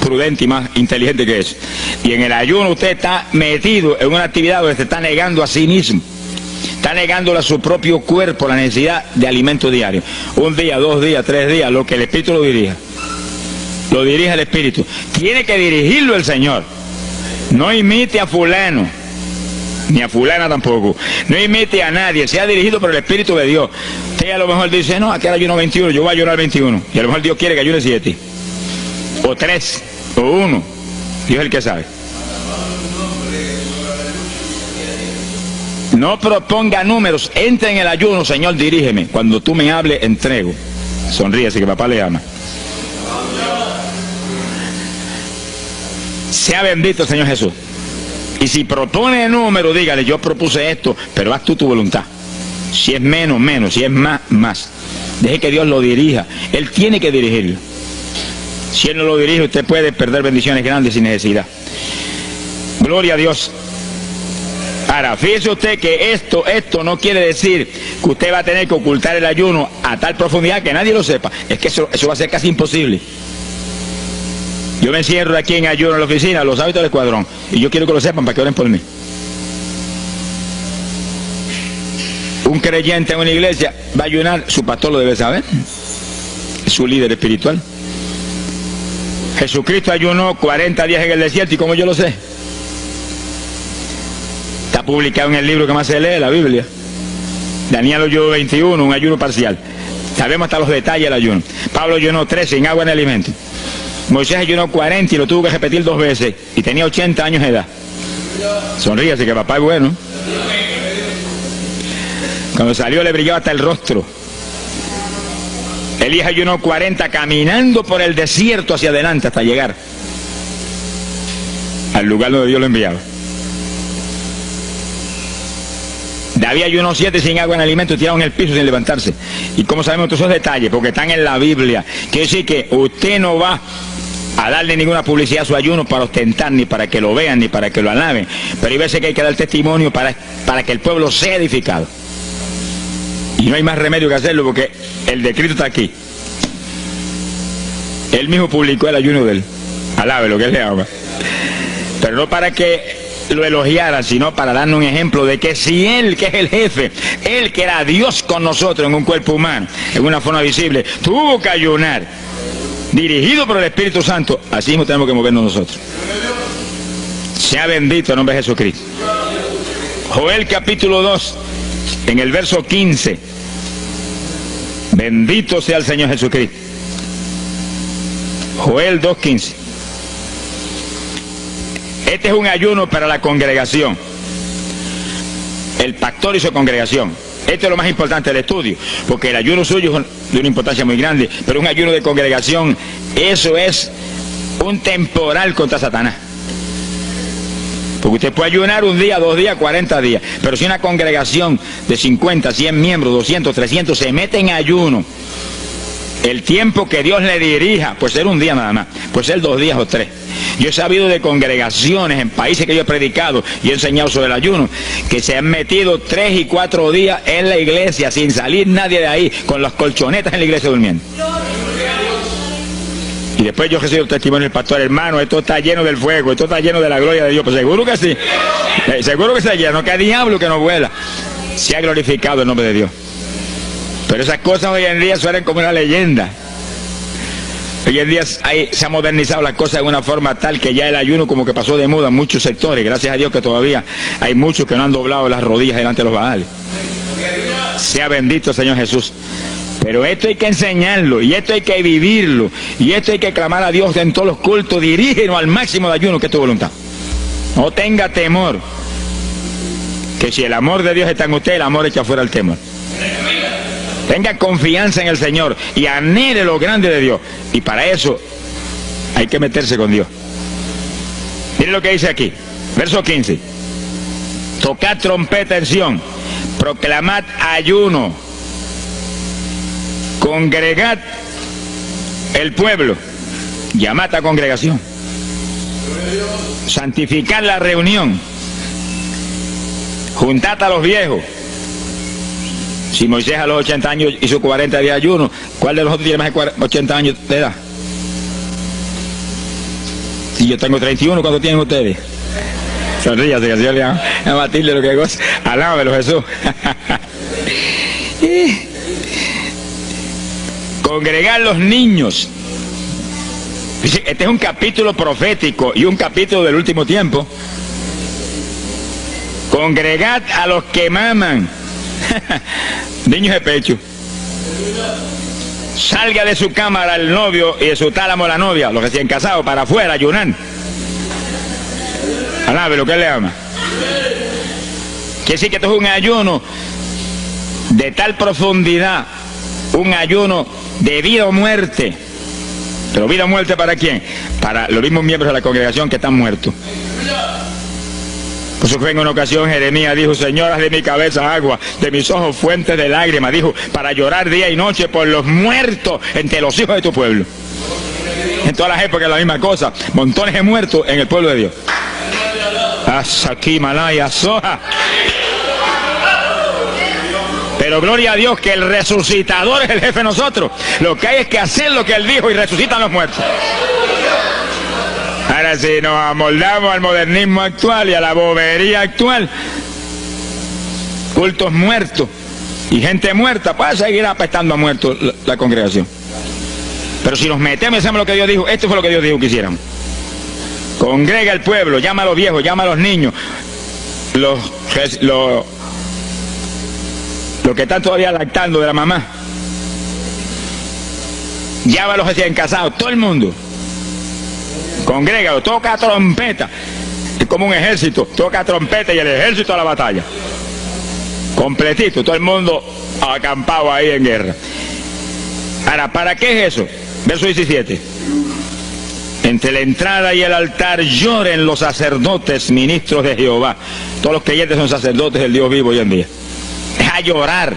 Speaker 1: prudente y más inteligente que eso. Y en el ayuno usted está metido en una actividad donde se está negando a sí mismo. Está negándole a su propio cuerpo la necesidad de alimento diario. Un día, 2 días, 3 días, lo que el Espíritu lo dirija. Lo dirige el Espíritu. Tiene que dirigirlo el Señor. No imite a fulano, ni a fulana tampoco. No imite a nadie, sea dirigido por el Espíritu de Dios. Usted a lo mejor dice, no, aquí ayuno 21, yo voy a ayunar 21. Y a lo mejor Dios quiere que ayune 7. O 3, o 1. Dios es el que sabe. No proponga números, entre en el ayuno, Señor, dirígeme. Cuando tú me hables, entrego. Sonríese que papá le ama. Sea bendito el Señor Jesús. Y si propone número, dígale, yo propuse esto, pero haz tú tu voluntad. Si es menos, menos, si es más, más. Deje que Dios lo dirija. Él tiene que dirigirlo. Si Él no lo dirige, usted puede perder bendiciones grandes sin necesidad. Gloria a Dios. Ahora, fíjese usted que esto no quiere decir que usted va a tener que ocultar el ayuno a tal profundidad que nadie lo sepa. Es que eso va a ser casi imposible. Yo me encierro aquí en ayuno en la oficina, los hábitos del escuadrón, y yo quiero que lo sepan para que oren por mí. Un creyente en una iglesia va a ayunar, su pastor lo debe saber, es su líder espiritual. Jesucristo ayunó 40 días en el desierto, ¿y cómo yo lo sé? Está publicado en el libro que más se lee, la Biblia. Daniel ayunó 21, un ayuno parcial. Sabemos hasta los detalles del ayuno. Pablo ayunó 13 sin agua ni alimento. Moisés ayunó 40 y lo tuvo que repetir 2 veces. Y tenía 80 años de edad. Sonríase que papá es bueno. Cuando salió le brillaba hasta el rostro. Elías ayunó 40 caminando por el desierto hacia adelante hasta llegar al lugar donde Dios lo enviaba. David ayunó 7 sin agua en alimento, tirado en el piso sin levantarse. ¿Y cómo sabemos todos esos detalles? Porque están en la Biblia. Quiere decir que usted no va a darle ninguna publicidad a su ayuno para ostentar, ni para que lo vean, ni para que lo alaben. Pero hay veces que hay que dar testimonio para que el pueblo sea edificado. Y no hay más remedio que hacerlo porque el decreto está aquí. Él mismo publicó el ayuno de él. Alabe lo que él le ama. Pero no para que lo elogiaran, sino para darnos un ejemplo de que si Él, que es el jefe, Él que era Dios con nosotros en un cuerpo humano, en una forma visible, tuvo que ayunar, dirigido por el Espíritu Santo, así mismo tenemos que movernos nosotros. Sea bendito el nombre de Jesucristo. Joel capítulo 2, en el verso 15. Bendito sea el Señor Jesucristo. Joel 2:15. Este es un ayuno para la congregación. El pastor y su congregación. Esto es lo más importante del estudio, porque el ayuno suyo es de una importancia muy grande, pero un ayuno de congregación, eso es un temporal contra Satanás. Porque usted puede ayunar 1 día, 2 días, 40 días, pero si una congregación de 50, 100 miembros, 200, 300 se mete en ayuno, el tiempo que Dios le dirija, puede ser 1 día nada más, puede ser 2 días o 3. Yo he sabido de congregaciones en países que yo he predicado y he enseñado sobre el ayuno, que se han metido 3 y 4 días en la iglesia sin salir nadie de ahí, con las colchonetas en la iglesia durmiendo. Y después yo recibo el testimonio del pastor, hermano, esto está lleno del fuego, esto está lleno de la gloria de Dios. Pues seguro que sí, seguro que está lleno, que hay diablo que no vuela. Se ha glorificado el nombre de Dios. Pero esas cosas hoy en día suenan como una leyenda. Hoy en día se ha modernizado las cosas de una forma tal que ya el ayuno como que pasó de moda en muchos sectores. Gracias a Dios que todavía hay muchos que no han doblado las rodillas delante de los baales. Sea bendito el Señor Jesús. Pero esto hay que enseñarlo, y esto hay que vivirlo, y esto hay que clamar a Dios en todos los cultos. Dirígenos al máximo de ayuno, que es tu voluntad. No tenga temor, que si el amor de Dios está en usted, el amor echa fuera el temor. Tenga confianza en el Señor y anhele lo grande de Dios. Y para eso hay que meterse con Dios. Miren lo que dice aquí, verso 15. Tocad trompeta en Sión, proclamad ayuno, congregad el pueblo, llamad a congregación, santificad la reunión, juntad a los viejos. Si Moisés a los 80 años hizo 40 días de ayuno, ¿cuál de nosotros tiene más de 80 años de edad? Si yo tengo 31, ¿cuánto tienen ustedes? Sonríase, que el Señor le ama a Matilde lo que goza. Alábelo, Jesús. Congregar los niños. Este es un capítulo profético y un capítulo del último tiempo. Congregad a los que maman. Niños de pecho. Salga de su cámara el novio y de su tálamo la novia, los recién casados, para afuera, ayunar. Alábelo, que él le ama. Quiere decir que esto es un ayuno de tal profundidad, un ayuno de vida o muerte. ¿Pero vida o muerte para quién? Para los mismos miembros de la congregación que están muertos. Por eso fue en una ocasión Jeremías dijo: Señor, haz de mi cabeza agua, de mis ojos fuentes de lágrimas, dijo, para llorar día y noche por los muertos entre los hijos de tu pueblo. En todas las épocas la misma cosa, montones de muertos en el pueblo de Dios. Asaki Malaya Soja. Pero gloria a Dios que el resucitador es el jefe de nosotros. Lo que hay es que hacer lo que él dijo y resucitan los muertos. Ahora, si nos amoldamos al modernismo actual y a la bobería actual, cultos muertos y gente muerta, puede seguir apestando a muertos la congregación. Pero si nos metemos y hacemos lo que Dios dijo, esto fue lo que Dios dijo que hiciéramos. Congrega al pueblo, llama a los viejos, llama a los niños, los que están todavía lactando de la mamá, llama a los recién casados, todo el mundo. Congrégalo, toca trompeta. Es como un ejército, toca trompeta y el ejército a la batalla. Completito, todo el mundo acampado ahí en guerra. Ahora, ¿para qué es eso? Verso 17. Entre la entrada y el altar lloren los sacerdotes, ministros de Jehová. Todos los creyentes son sacerdotes del Dios vivo hoy en día. Es a llorar,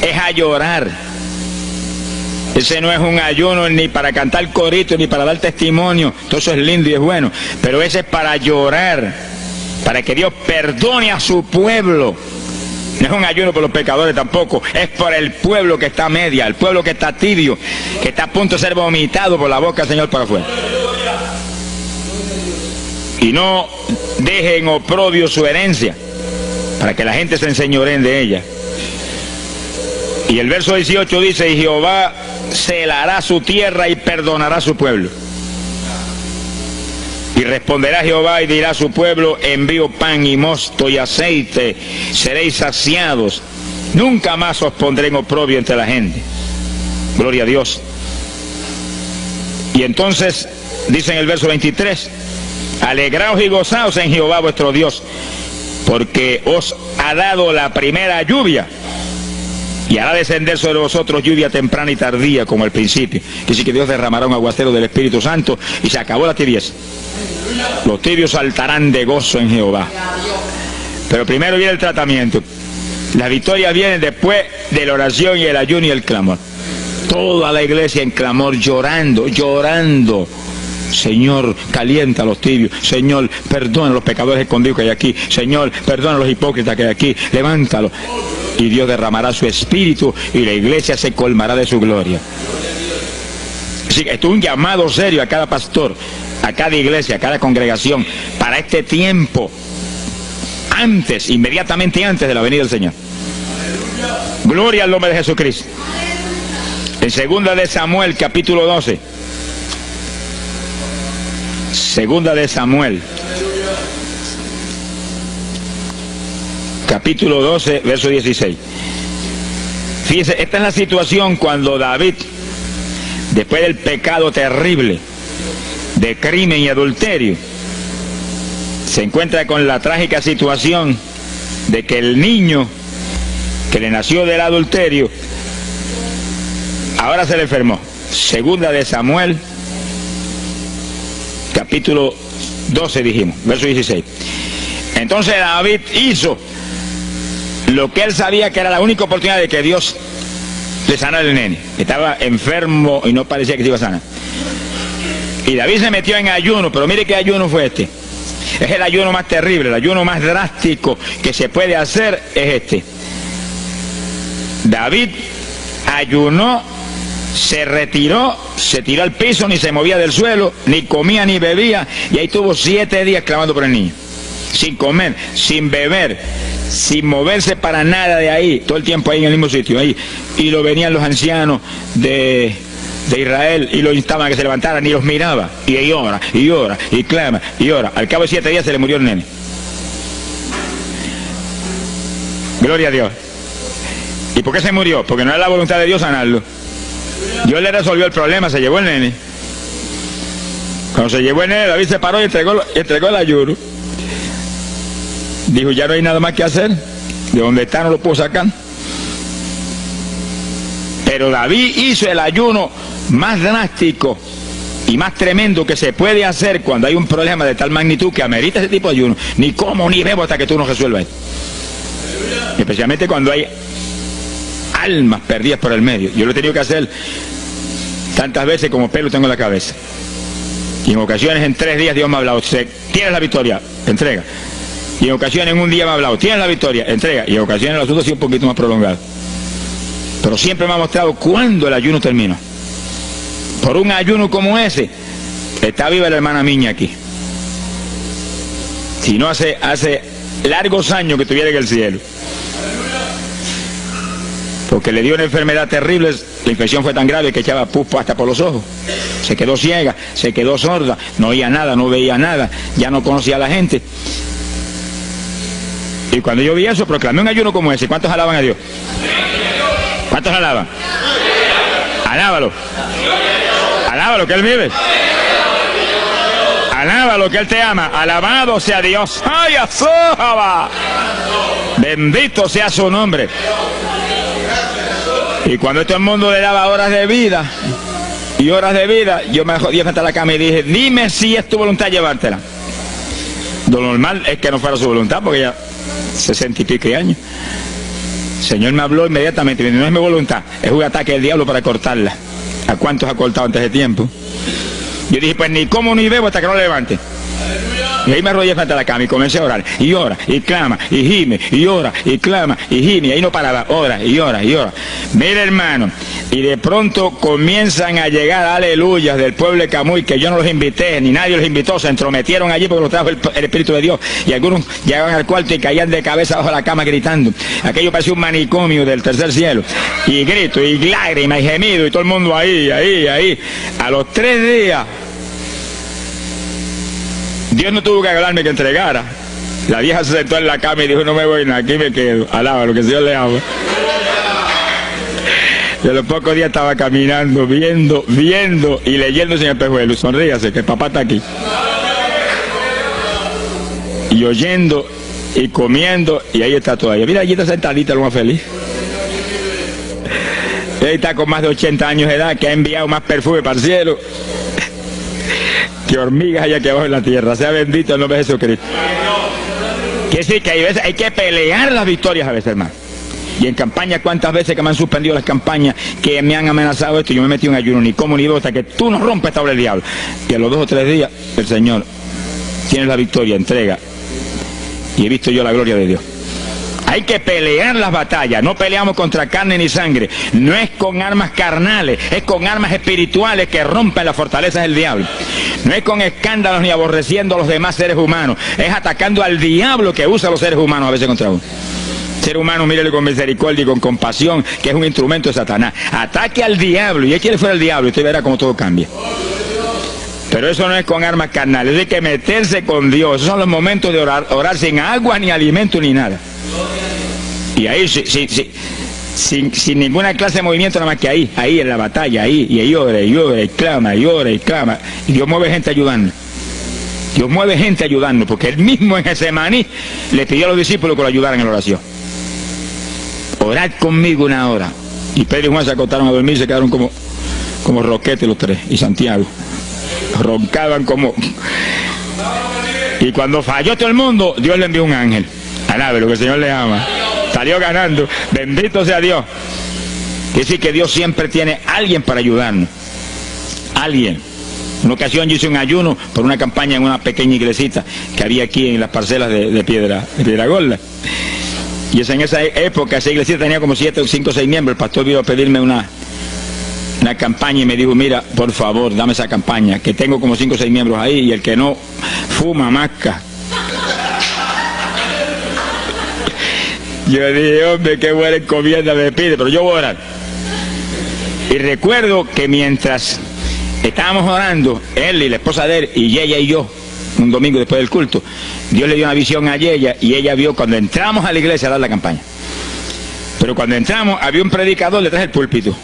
Speaker 1: es a llorar. Ese no es un ayuno ni para cantar corito, ni para dar testimonio. Todo eso es lindo y es bueno. Pero ese es para llorar, para que Dios perdone a su pueblo. No es un ayuno por los pecadores tampoco. Es por el pueblo que está a media, el pueblo que está tibio, que está a punto de ser vomitado por la boca del Señor para afuera. Y no dejen oprobio su herencia, para que la gente se enseñoreen de ella. Y el verso 18 dice: y Jehová celará su tierra y perdonará a su pueblo. Y responderá Jehová y dirá a su pueblo: envío pan y mosto y aceite, seréis saciados. Nunca más os pondré en oprobio entre la gente. Gloria a Dios. Y entonces dice en el verso 23: alegraos y gozaos en Jehová vuestro Dios, porque os ha dado la primera lluvia, y hará descender sobre vosotros lluvia temprana y tardía como al principio. Que sí, que Dios derramará un aguacero del Espíritu Santo y se acabó la tibieza. Los tibios saltarán de gozo en Jehová. Pero primero viene el tratamiento. Las victorias vienen después de la oración y el ayuno y el clamor. Toda la iglesia en clamor, llorando, llorando. Señor, calienta a los tibios. Señor, perdona a los pecadores escondidos que hay aquí. Señor, perdona a los hipócritas que hay aquí. Levántalos. Y Dios derramará su espíritu y la iglesia se colmará de su gloria. Así que esto es un llamado serio a cada pastor, a cada iglesia, a cada congregación, para este tiempo, antes, inmediatamente antes de la venida del Señor. Gloria al nombre de Jesucristo. En 2 de Samuel, capítulo 12. 2 de Samuel, capítulo 12, verso 16. Fíjense, esta es la situación cuando David, después del pecado terrible de crimen y adulterio, se encuentra con la trágica situación de que el niño que le nació del adulterio ahora se le enfermó. 2 de Samuel, capítulo 12 dijimos, verso 16. Entonces David hizo lo que él sabía que era la única oportunidad de que Dios le sanara al nene. Estaba enfermo y no parecía que se iba a sanar. Y David se metió en ayuno, pero mire qué ayuno fue este. Es el ayuno más terrible, el ayuno más drástico que se puede hacer es este. David ayunó se retiró, se tiró al piso, ni se movía del suelo, ni comía ni bebía, y ahí estuvo 7 días clamando por el niño, sin comer, sin beber, sin moverse para nada de ahí, todo el tiempo ahí en el mismo sitio, ahí. Y lo venían los ancianos de Israel y lo instaban a que se levantara, ni los miraba, y ahí ora, y ora, y clama, y ora. Al cabo de 7 días se le murió el nene. Gloria a Dios. ¿Y por qué se murió? Porque no era la voluntad de Dios sanarlo. Dios le resolvió el problema, se llevó el nene. Cuando se llevó el nene, David se paró y entregó el ayuno. Dijo, ya no hay nada más que hacer. De donde está no lo puedo sacar. Pero David hizo el ayuno más drástico y más tremendo que se puede hacer cuando hay un problema de tal magnitud que amerita ese tipo de ayuno. Ni como ni bebo hasta que tú no resuelvas. Especialmente cuando hay almas perdidas por el medio. Yo lo he tenido que hacer tantas veces como pelo tengo en la cabeza. Y en ocasiones en 3 días Dios me ha hablado, tienes la victoria, entrega. Y en ocasiones en un día me ha hablado, tienes la victoria, entrega. Y en ocasiones el asunto ha sido un poquito más prolongado. Pero siempre me ha mostrado cuándo el ayuno termina. Por un ayuno como ese, está viva la hermana Miña aquí. Si no hace largos años que estuviera en el cielo. Porque le dio una enfermedad terrible, la infección fue tan grave que echaba pus hasta por los ojos. Se quedó ciega, se quedó sorda, no oía nada, no veía nada, ya no conocía a la gente. Y cuando yo vi eso, proclamé un ayuno como ese. ¿Cuántos alaban a Dios? ¿Cuántos alaban? Alábalo. Alábalo, que Él vive. Alábalo, que Él te ama. Alabado sea Dios. ¡Ay, azójaba! Bendito sea su nombre. Y cuando todo el mundo le daba horas de vida y horas de vida, yo me jodí frente a la cama y dije, dime si es tu voluntad llevártela. Lo normal es que no fuera su voluntad, porque ya 60 y pico de años. El Señor me habló inmediatamente, me dijo, no es mi voluntad, es un ataque del diablo para cortarla. ¿A cuántos ha cortado antes de tiempo? Yo dije, pues ni como ni bebo hasta que no la levante. Y ahí me arrodillé frente a la cama y comencé a orar. Y ora, y clama, y gime, y ora, y clama, y gime. Y ahí no paraba, ora, y ora, y ora. Mira, hermano, y de pronto comienzan a llegar aleluyas del pueblo de Camuy, que yo no los invité, ni nadie los invitó, se entrometieron allí porque los trajo el Espíritu de Dios. Y algunos llegaban al cuarto y caían de cabeza bajo la cama gritando. Aquello parecía un manicomio del tercer cielo. Y grito, y lágrimas, y gemido, y todo el mundo ahí. A los 3 días... Dios no tuvo que hablarme que entregara. La vieja se sentó en la cama y dijo, no me voy, aquí me quedo. Alaba lo que el Señor le ama. De los pocos días estaba caminando, viendo y leyéndose en el espejuelo. Sonríase, que el papá está aquí. Y oyendo y comiendo, y ahí está todavía. Mira, allí está sentadita, lo más feliz. Él está con más de 80 años de edad, que ha enviado más perfume para el cielo que hormigas hay aquí abajo en la tierra. Sea bendito el nombre de Jesucristo. Que sí, que hay que pelear las victorias a veces, hermano. Y en campaña, ¿cuántas veces que me han suspendido las campañas, que me han amenazado esto? Yo me metí en ayuno, ni como ni bebo, hasta que tú no rompes esta obra del diablo. Y a los 2 o 3 días, el Señor tiene la victoria, entrega. Y he visto yo la gloria de Dios. Hay que pelear las batallas, no peleamos contra carne ni sangre, no es con armas carnales, es con armas espirituales que rompen las fortalezas del diablo. No es con escándalos ni aborreciendo a los demás seres humanos, es atacando al diablo que usa a los seres humanos a veces contra uno. Ser humano, mírele con misericordia y con compasión, que es un instrumento de Satanás. Ataque al diablo y échale fuera al diablo y usted verá cómo todo cambia. Pero eso no es con armas carnales, hay que meterse con Dios. Esos son los momentos de orar sin agua, ni alimento, ni nada. Y ahí, sin ninguna clase de movimiento, nada más que ahí en la batalla, y ahí ora, y clama, y Dios mueve gente ayudando. Dios mueve gente ayudando, porque Él mismo en Getsemaní le pidió a los discípulos que lo ayudaran en la oración. Orad conmigo 1 hora. Y Pedro y Juan se acostaron a dormir y se quedaron como roquetes los 3, y Santiago. Roncaban como... Y cuando falló todo el mundo, Dios le envió un ángel. Alabe lo que el Señor le ama. Salió ganando. Bendito sea Dios. Quiere decir que Dios siempre tiene alguien para ayudarnos. Alguien. En una ocasión yo hice un ayuno por una campaña en una pequeña iglesita que había aquí en las parcelas de Piedra Gorda. Y en esa época esa iglesita tenía como 7, 5 o 6 miembros. El pastor vino a pedirme una campaña y me dijo, mira, por favor, dame esa campaña, que tengo como 5 o 6 miembros ahí y el que no fuma, masca. Yo dije, hombre, qué buena encomienda me pide, pero yo voy a orar. Y recuerdo que mientras estábamos orando, él y la esposa de él, y ella y yo, un domingo después del culto, Dios le dio una visión a ella y ella vio cuando entramos a la iglesia a dar la campaña. Pero cuando entramos había un predicador detrás del púlpito.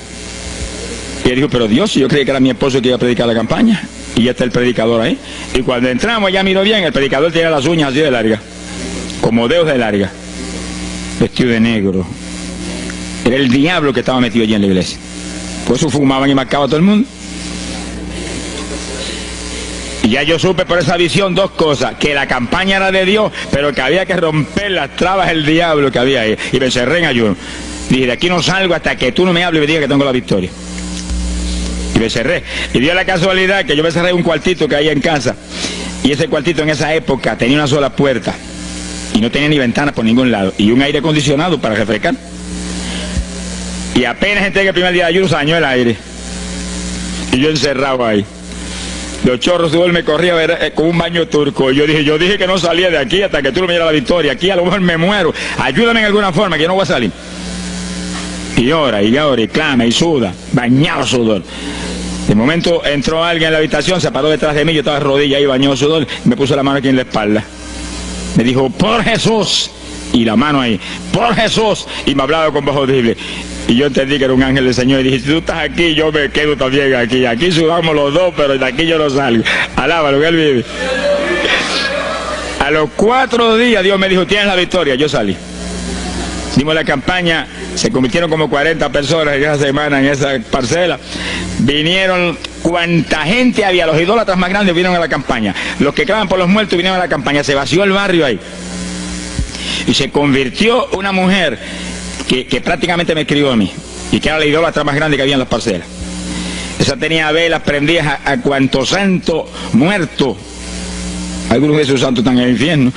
Speaker 1: Y él dijo, pero Dios, yo creí que era mi esposo que iba a predicar la campaña. Y ya está el predicador ahí. Y cuando entramos, ella miró bien, el predicador tenía las uñas así de larga, como dedos de larga, vestido de negro. Era el diablo que estaba metido allí en la iglesia. Por eso fumaban y marcaban a todo el mundo. Y ya yo supe por esa visión 2 cosas, que la campaña era de Dios, pero que había que romper las trabas del diablo que había ahí. Y me encerré en ayuno. Dije, de aquí no salgo hasta que tú no me hables y me digas que tengo la victoria. Y me cerré. Y dio la casualidad que yo me cerré en un cuartito que había en casa. Y ese cuartito en esa época tenía una sola puerta. Y no tenía ni ventanas por ningún lado. Y un aire acondicionado para refrescar. Y apenas entré el primer día de ayuno, se dañó el aire. Y yo encerrado ahí. Los chorros de me corría con un baño turco. Y yo dije que no salía de aquí hasta que tú no me dieras la victoria. Aquí a lo mejor me muero. Ayúdame en alguna forma, que yo no voy a salir. Y llora, y clama, y suda, bañado sudor. De momento entró alguien en la habitación, se paró detrás de mí, yo estaba de rodillas ahí, bañado sudor, me puso la mano aquí en la espalda. Me dijo, por Jesús, y la mano ahí, por Jesús, y me hablaba con voz audible. Y yo entendí que era un ángel del Señor, y dije, si tú estás aquí, yo me quedo también aquí. Aquí sudamos los dos, pero de aquí yo no salgo. Alábalo, que él vive. A los 4 días Dios me dijo, tienes la victoria, yo salí. Dimos la campaña, se convirtieron como 40 personas en esa semana en esa parcela. Vinieron cuanta gente había, los idólatras más grandes vinieron a la campaña. Los que claman por los muertos vinieron a la campaña, se vació el barrio ahí. Y se convirtió una mujer que prácticamente me crió a mí, y que era la idólatra más grande que había en las parcelas. Esa tenía velas prendidas a cuantos santos muertos. Algunos de esos santos están en el infierno.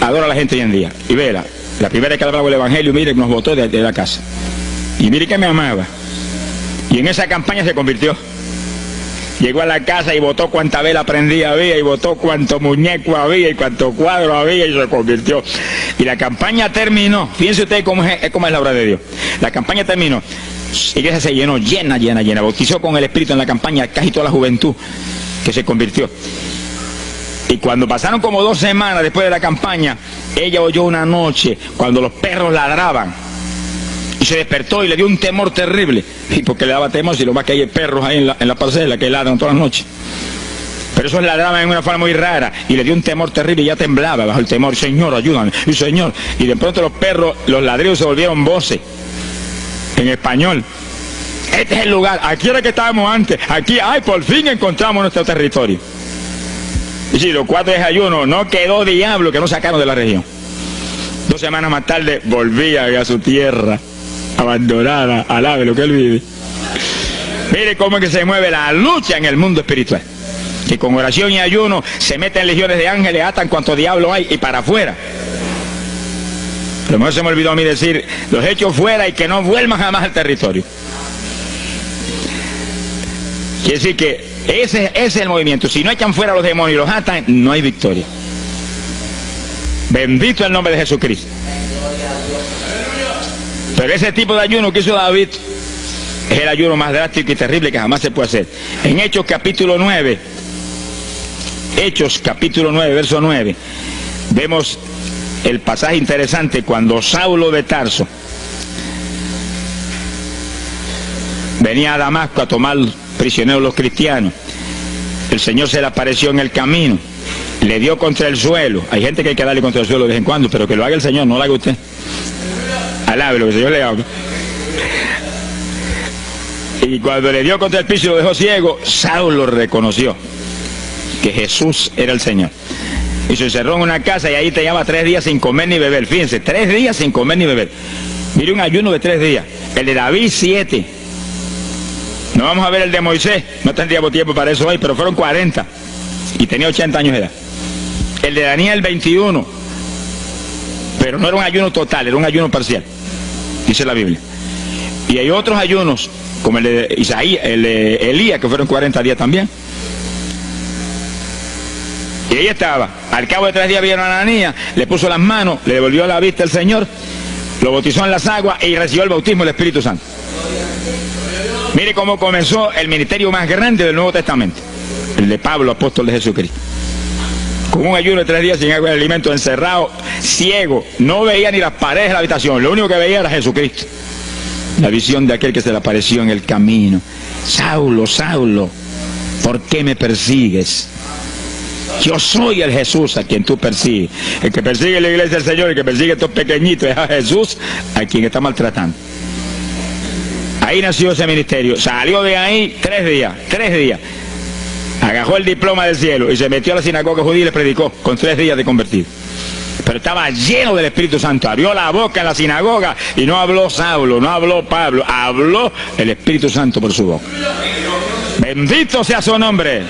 Speaker 1: Adora a la gente hoy en día. Y vela. La primera vez que hablaba el evangelio, mire, nos botó de la casa. Y mire que me amaba. Y en esa campaña se convirtió. Llegó a la casa y botó cuanta vela prendida había, y botó cuanto muñeco había, y cuanto cuadro había, y se convirtió. Y la campaña terminó. Fíjense ustedes cómo es la obra de Dios. La campaña terminó. La iglesia se llenó, llena. Bautizó con el Espíritu en la campaña casi toda la juventud que se convirtió. Y cuando pasaron como 2 semanas después de la campaña, ella oyó una noche cuando los perros ladraban. Y se despertó y le dio un temor terrible. ¿Y por qué le daba temor si lo más que hay perros ahí en la parcela que ladran todas las noches? Pero esos ladraban en una forma muy rara y le dio un temor terrible y ya temblaba bajo el temor. Señor, ayúdame. Y Señor. Y de pronto los perros, los ladridos se volvieron voces en español. Este es el lugar. Aquí era que estábamos antes. Aquí, por fin encontramos nuestro territorio. Y si los 4 días de ayuno, no quedó diablo que no sacaron de la región. 2 semanas más tarde volvía a su tierra abandonada, alabe lo que él vive. Mire cómo es que se mueve la lucha en el mundo espiritual. Que con oración y ayuno se meten legiones de ángeles, atan cuanto diablo hay y para afuera. Pero mejor se me olvidó a mí decir, los echo fuera y que no vuelvan jamás al territorio. Quiere decir que ese es el movimiento. Si no echan fuera a los demonios y los atan, no hay victoria. Bendito el nombre de Jesucristo. Pero ese tipo de ayuno que hizo David es el ayuno más drástico y terrible que jamás se puede hacer. En Hechos capítulo 9, verso 9, vemos el pasaje interesante cuando Saulo de Tarso venía a Damasco a tomar prisioneros los cristianos. El Señor se le apareció en el camino, le dio contra el suelo. Hay gente que hay que darle contra el suelo de vez en cuando, pero que lo haga el Señor, no lo haga usted. Alabe lo que el Señor le habla. Y cuando le dio contra el piso y lo dejó ciego, Saulo reconoció que Jesús era el Señor. Y se encerró en una casa y ahí te lleva 3 días sin comer ni beber. Fíjense, 3 días sin comer ni beber. Mire, un ayuno de 3 días. El de David, 7. No vamos a ver el de Moisés, no tendríamos tiempo para eso hoy, pero fueron 40 y tenía 80 años de edad. El de Daniel, 21, pero no era un ayuno total, era un ayuno parcial, dice la Biblia. Y hay otros ayunos como el de Isaías, el de Elías, que fueron 40 días también. Y ahí estaba. Al cabo de 3 días vieron a Ananías, le puso las manos, le devolvió la vista al Señor, lo bautizó en las aguas y recibió el bautismo del Espíritu Santo. Mire cómo comenzó el ministerio más grande del Nuevo Testamento, el de Pablo, apóstol de Jesucristo. Con un ayuno de 3 días sin agua y alimento, encerrado, ciego, no veía ni las paredes de la habitación, lo único que veía era Jesucristo. La visión de aquel que se le apareció en el camino. Saulo, Saulo, ¿por qué me persigues? Yo soy el Jesús a quien tú persigues. El que persigue la iglesia del Señor, el que persigue a estos pequeñitos es a Jesús a quien está maltratando. Ahí nació ese ministerio. Salió de ahí 3 días. Agarró el diploma del cielo y se metió a la sinagoga judía y le predicó con 3 días de convertido. Pero estaba lleno del Espíritu Santo. Abrió la boca en la sinagoga y no habló Saulo, no habló Pablo, habló el Espíritu Santo por su boca. Bendito sea su nombre.